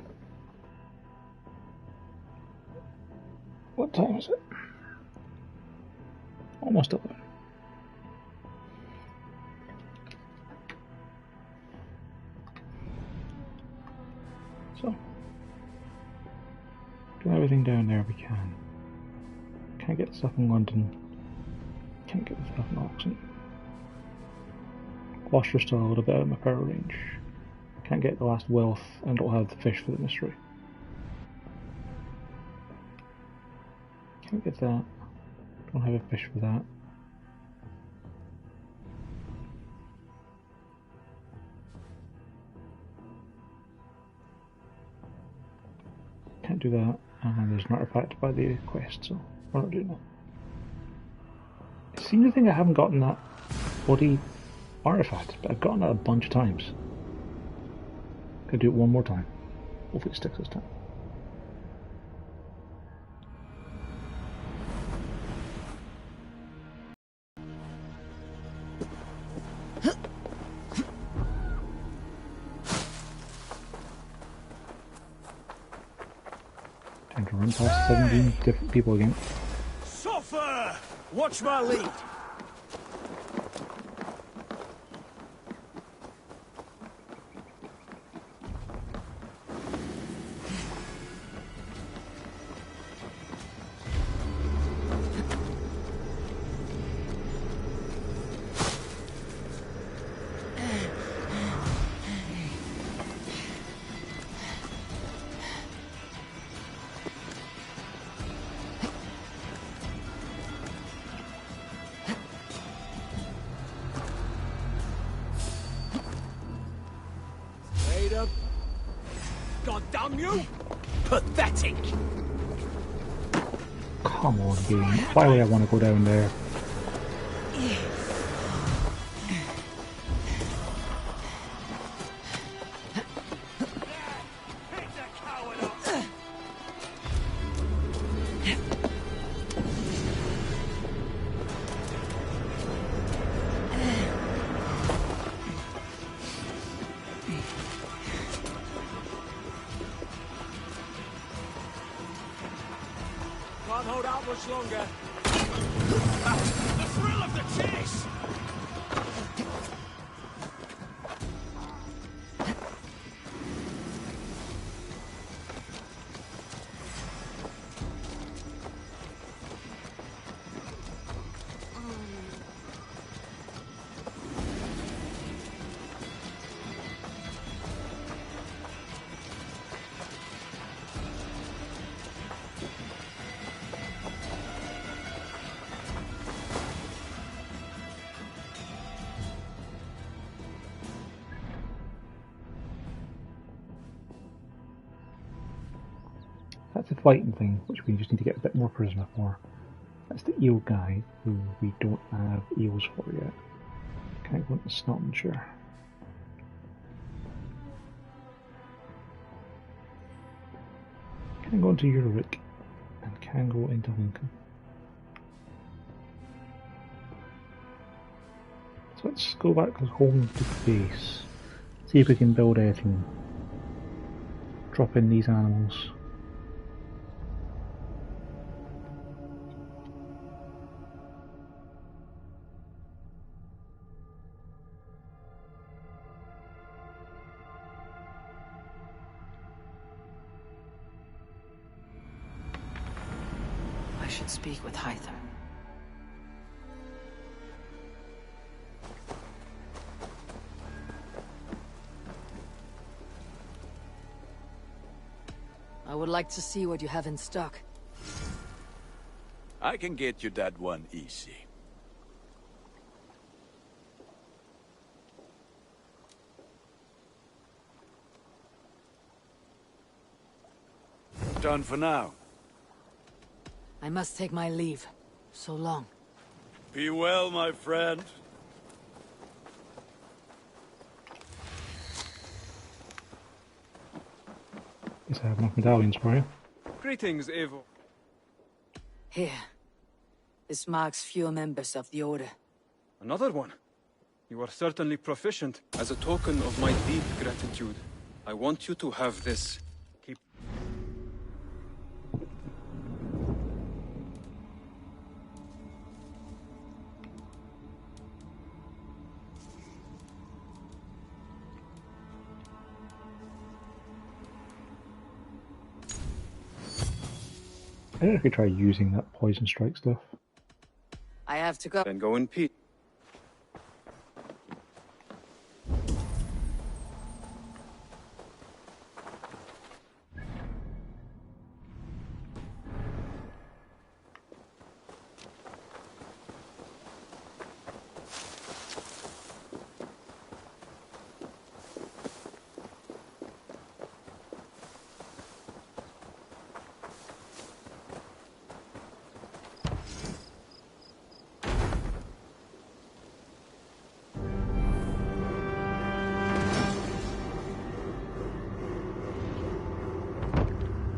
A: What time is it? Almost 11. So, do everything down there we can. Can't get stuff in London. Can't get the stuff in Oxon. Gloucester's still a little bit out of my power range. Can't get the last wealth and don't have the fish for the mystery. Can't get that. Don't have a fish for that. Can't do that. And there's an artifact by the quest, so we're not doing that. It seems to think I haven't gotten that bloody artifact, but I've gotten it a bunch of times. Gonna do it one more time. Hopefully it sticks this time. And to run past 17 different people again.
E: Suffer! Watch my lead. God damn you! Pathetic!
A: Come on, game. Why would I want to go down there?
E: Can't hold out much longer. The thrill of the chase!
A: That's the fighting thing, which we just need to get a bit more charisma for. That's the eel guy, who we don't have eels for yet. Can I go into Snottinghamshire? Can I go into Urwick? And can go into Lincoln? So let's go back home to base. See if we can build anything. Drop in these animals.
D: I should speak with Hyther.
G: I would like to see what you have in stock.
R: I can get you that one easy. Done for now.
G: I must take my leave. So long.
R: Be well, my friend.
A: Guess I have enough medallions for you.
S: Greetings, Evo.
G: Here. This marks fewer members of the Order.
S: Another one. You are certainly proficient. As a token of my deep gratitude, I want you to have this. Keep...
A: I don't know if we try using that poison strike stuff.
G: I have to go.
S: Then go in peace.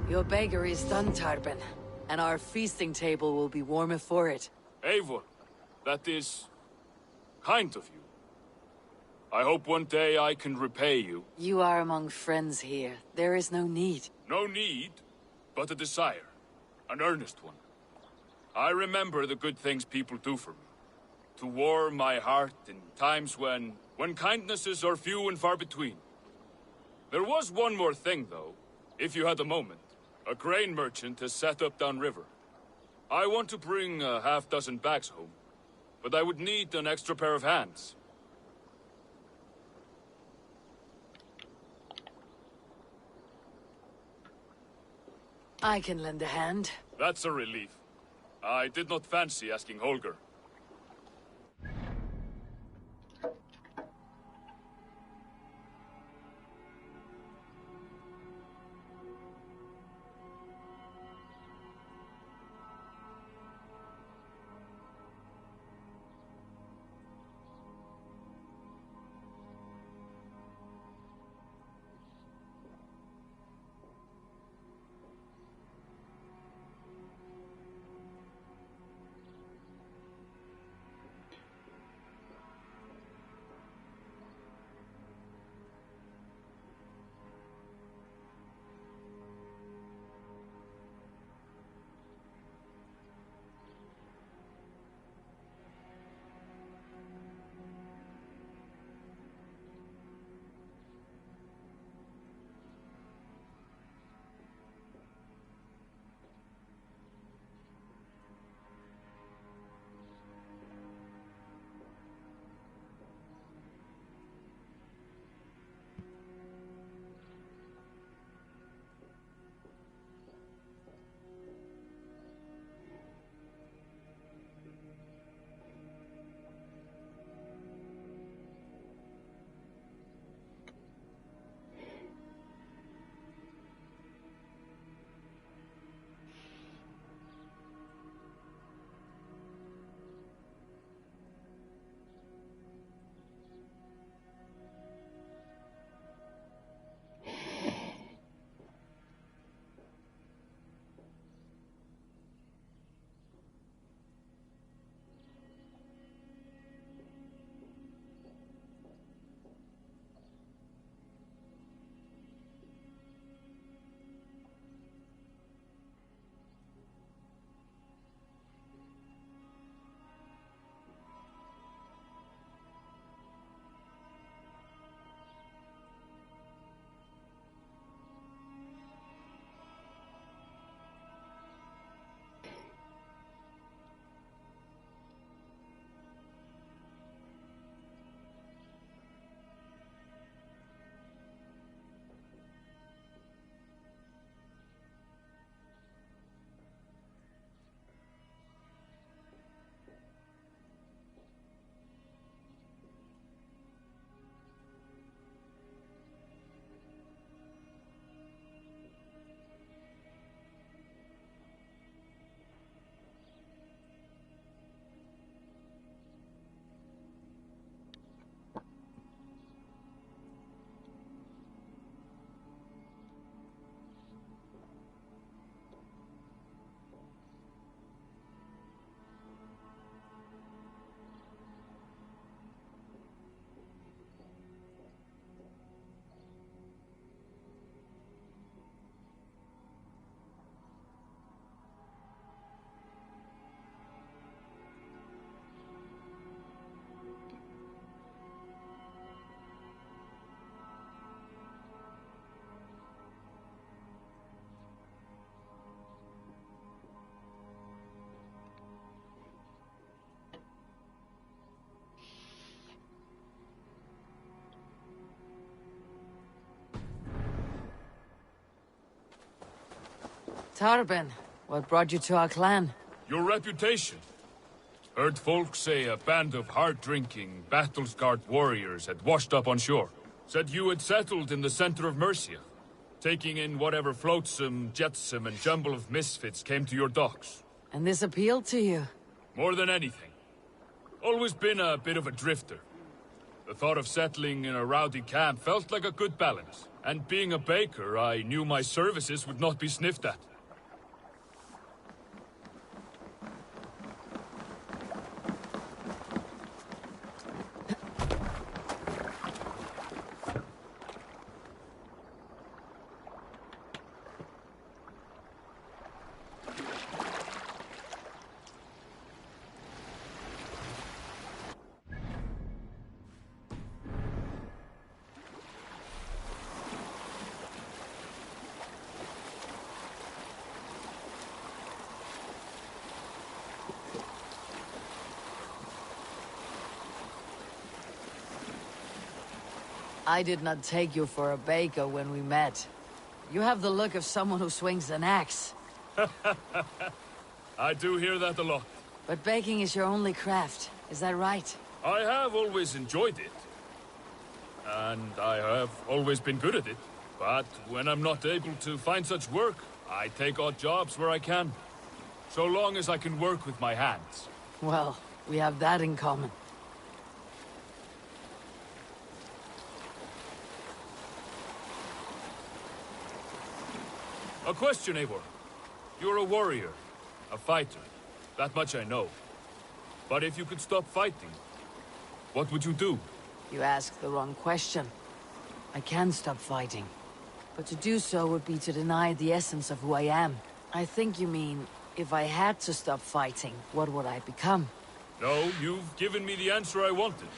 G: Your beggar is done, Tarben, and our feasting table will be warmer for it.
T: Eivor, that is kind of you. I hope one day I can repay you.
G: You are among friends here. There is no need.
T: No need? but a desire. An earnest one. I remember the good things people do for me. To warm my heart in times when kindnesses are few and far between. There was one more thing, though, if you had a moment. A grain merchant has set up downriver. I want to bring a half-dozen bags home, but I would need an extra pair of hands.
G: I can lend a hand.
T: That's a relief. I did not fancy asking Holger.
G: Tarben, what brought you to our clan?
T: Your reputation. Heard folk say a band of hard-drinking, battle-scarred warriors had washed up on shore. Said you had settled in the center of Mercia, taking in whatever flotsam, jetsam, and jumble of misfits came to your docks.
G: And this appealed to you?
T: More than anything. Always been a bit of a drifter. The thought of settling in a rowdy camp felt like a good balance. And being a baker, I knew my services would not be sniffed at.
G: I did not take you for a baker when we met. You have the look of someone who swings an axe.
T: I do hear that a lot.
G: But baking is your only craft, is that right?
T: I have always enjoyed it. And I have always been good at it. But when I'm not able to find such work, I take odd jobs where I can. So long as I can work with my hands.
G: Well, we have that in common.
T: A question, Eivor. You're a warrior, a fighter. That much I know. But if you could stop fighting, what would you do?
G: You asked the wrong question. I can stop fighting. But to do so would be to deny the essence of who I am. I think you mean, if I had to stop fighting, what would I become?
T: No, you've given me the answer I wanted.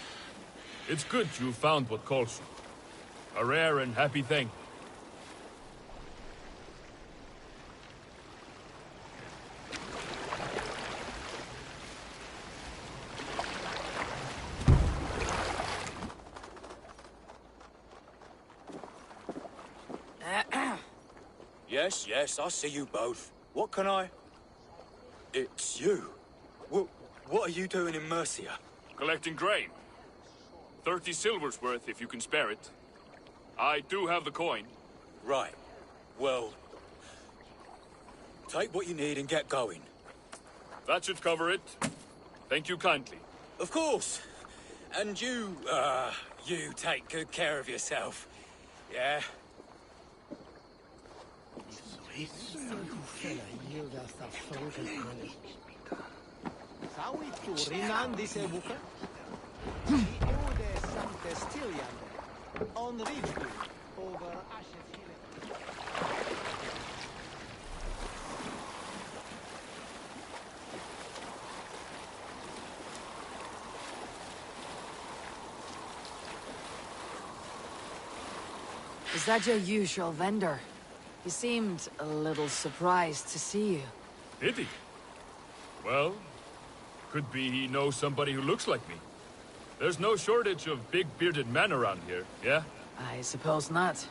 T: It's good you found what calls you. A rare and happy thing.
O: Yes, yes, I see you both. What can I... It's you. What are you doing in Mercia?
T: Collecting grain. 30 silver's worth if you can spare it. I do have the coin.
O: Right. Well... take what you need and get going.
T: That should cover it. Thank you kindly.
O: Of course. And you take good care of yourself. Yeah?
G: Is that your usual vendor? He seemed a little surprised to see you.
T: Did he? Well, could be he knows somebody who looks like me. There's no shortage of big bearded men around here, yeah?
G: I suppose not.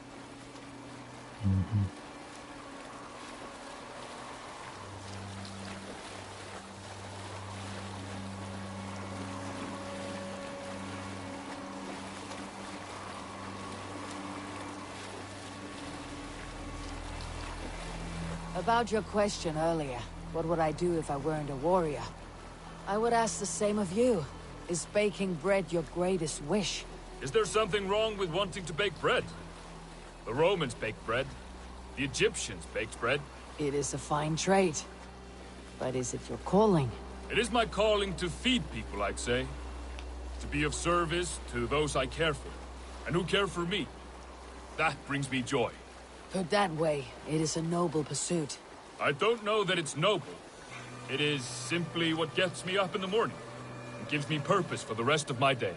G: About your question earlier, what would I do if I weren't a warrior? I would ask the same of you. Is baking bread your greatest wish?
T: Is there something wrong with wanting to bake bread? The Romans baked bread. The Egyptians baked bread.
G: It is a fine trade. But is it your calling?
T: It is my calling to feed people, I'd say. To be of service to those I care for, and who care for me. That brings me joy.
G: Put that way, it is a noble pursuit.
T: I don't know that it's noble. It is simply what gets me up in the morning. It gives me purpose for the rest of my day.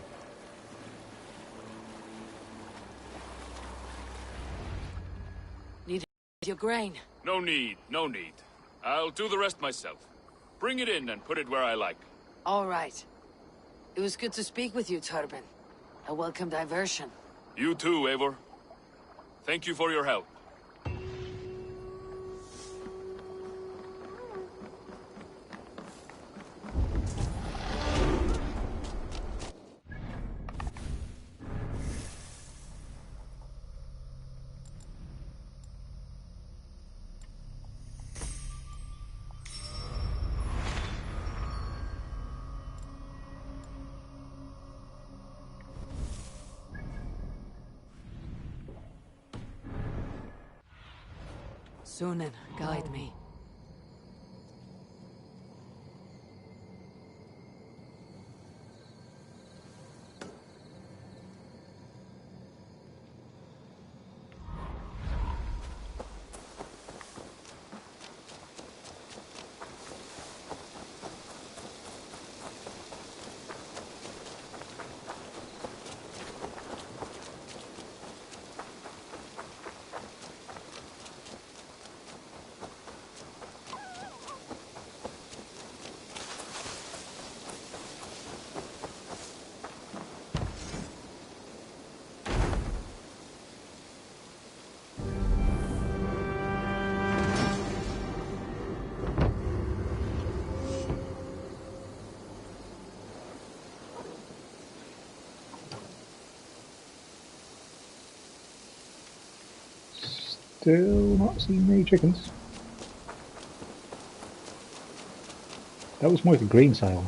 G: Need your grain?
T: No need, no need. I'll do the rest myself. Bring it in and put it where I like.
G: All right. It was good to speak with you, Turbin. A welcome diversion.
T: You too, Eivor. Thank you for your help.
G: Sunan, guide me.
A: Still not seeing any chickens. That was more like a grain silo.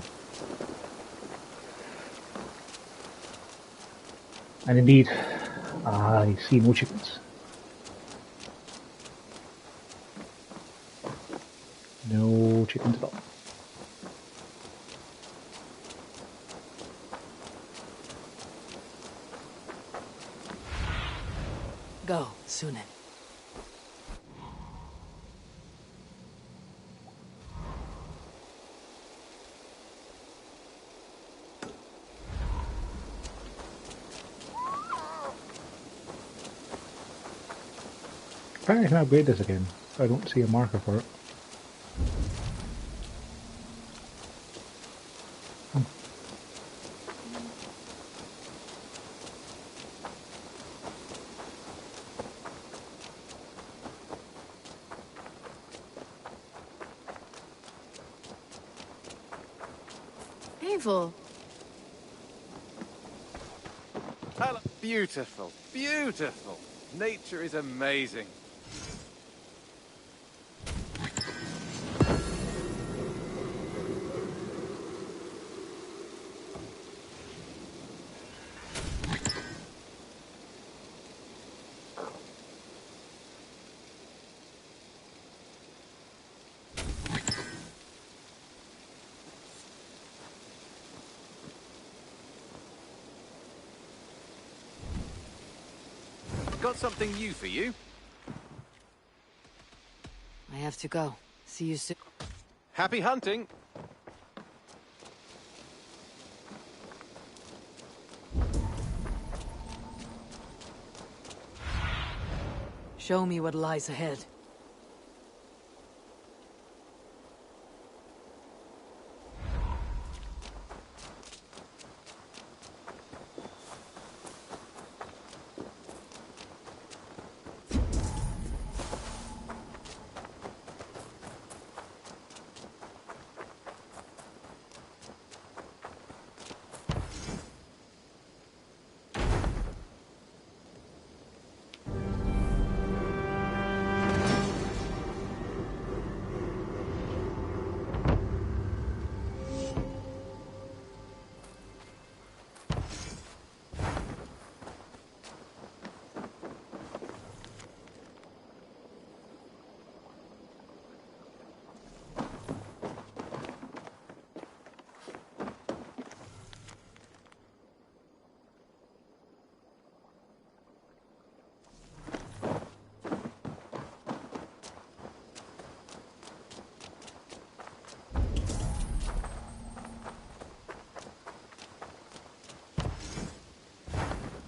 A: And indeed, I see no chickens. No chickens at all.
G: Go, Sunan.
A: Apparently I can upgrade this again. I don't see a marker for it.
P: Eivor.
U: Hello. Beautiful, beautiful. Nature is amazing. Got something new for you.
G: I have to go. See you soon.
U: Happy hunting.
G: Show me what lies ahead.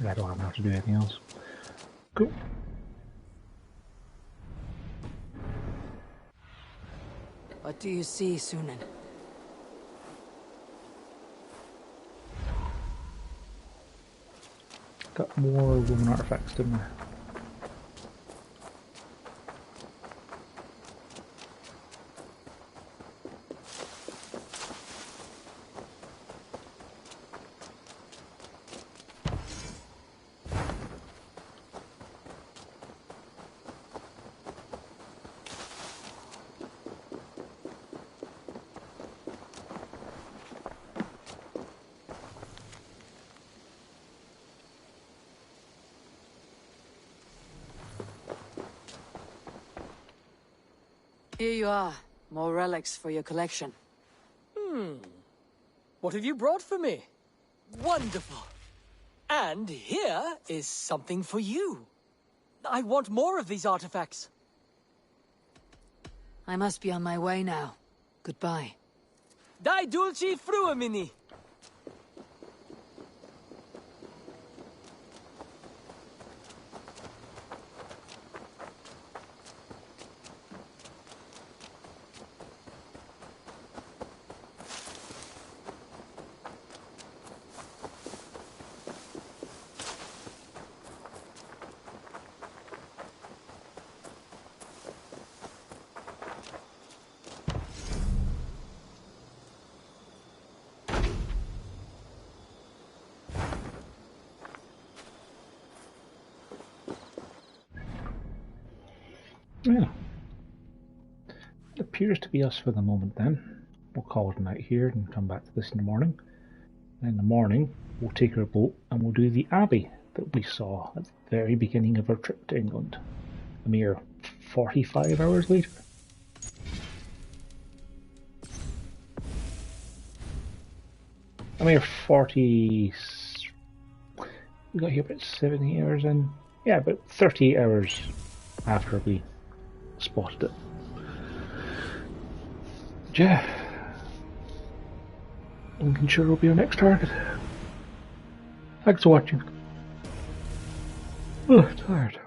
A: I don't have to do anything else. Cool.
G: What do you see, Sunan?
A: Got more Roman artifacts, didn't I?
G: Here you are. More relics for your collection.
E: What have you brought for me? Wonderful. And here is something for you. I want more of these artifacts.
G: I must be on my way now. Goodbye.
E: Dai dulci fruamini.
A: Yeah. It appears to be us for the moment then. We'll call it a night here and come back to this in the morning. In the morning, we'll take our boat and we'll do the Abbey that we saw at the very beginning of our trip to England. A mere 45 hours later. A mere 40... We got here about 70 hours in. Yeah, about 38 hours after we spotted it. Yeah. Lincolnshire will be our next target. Thanks for watching. Oh, tired.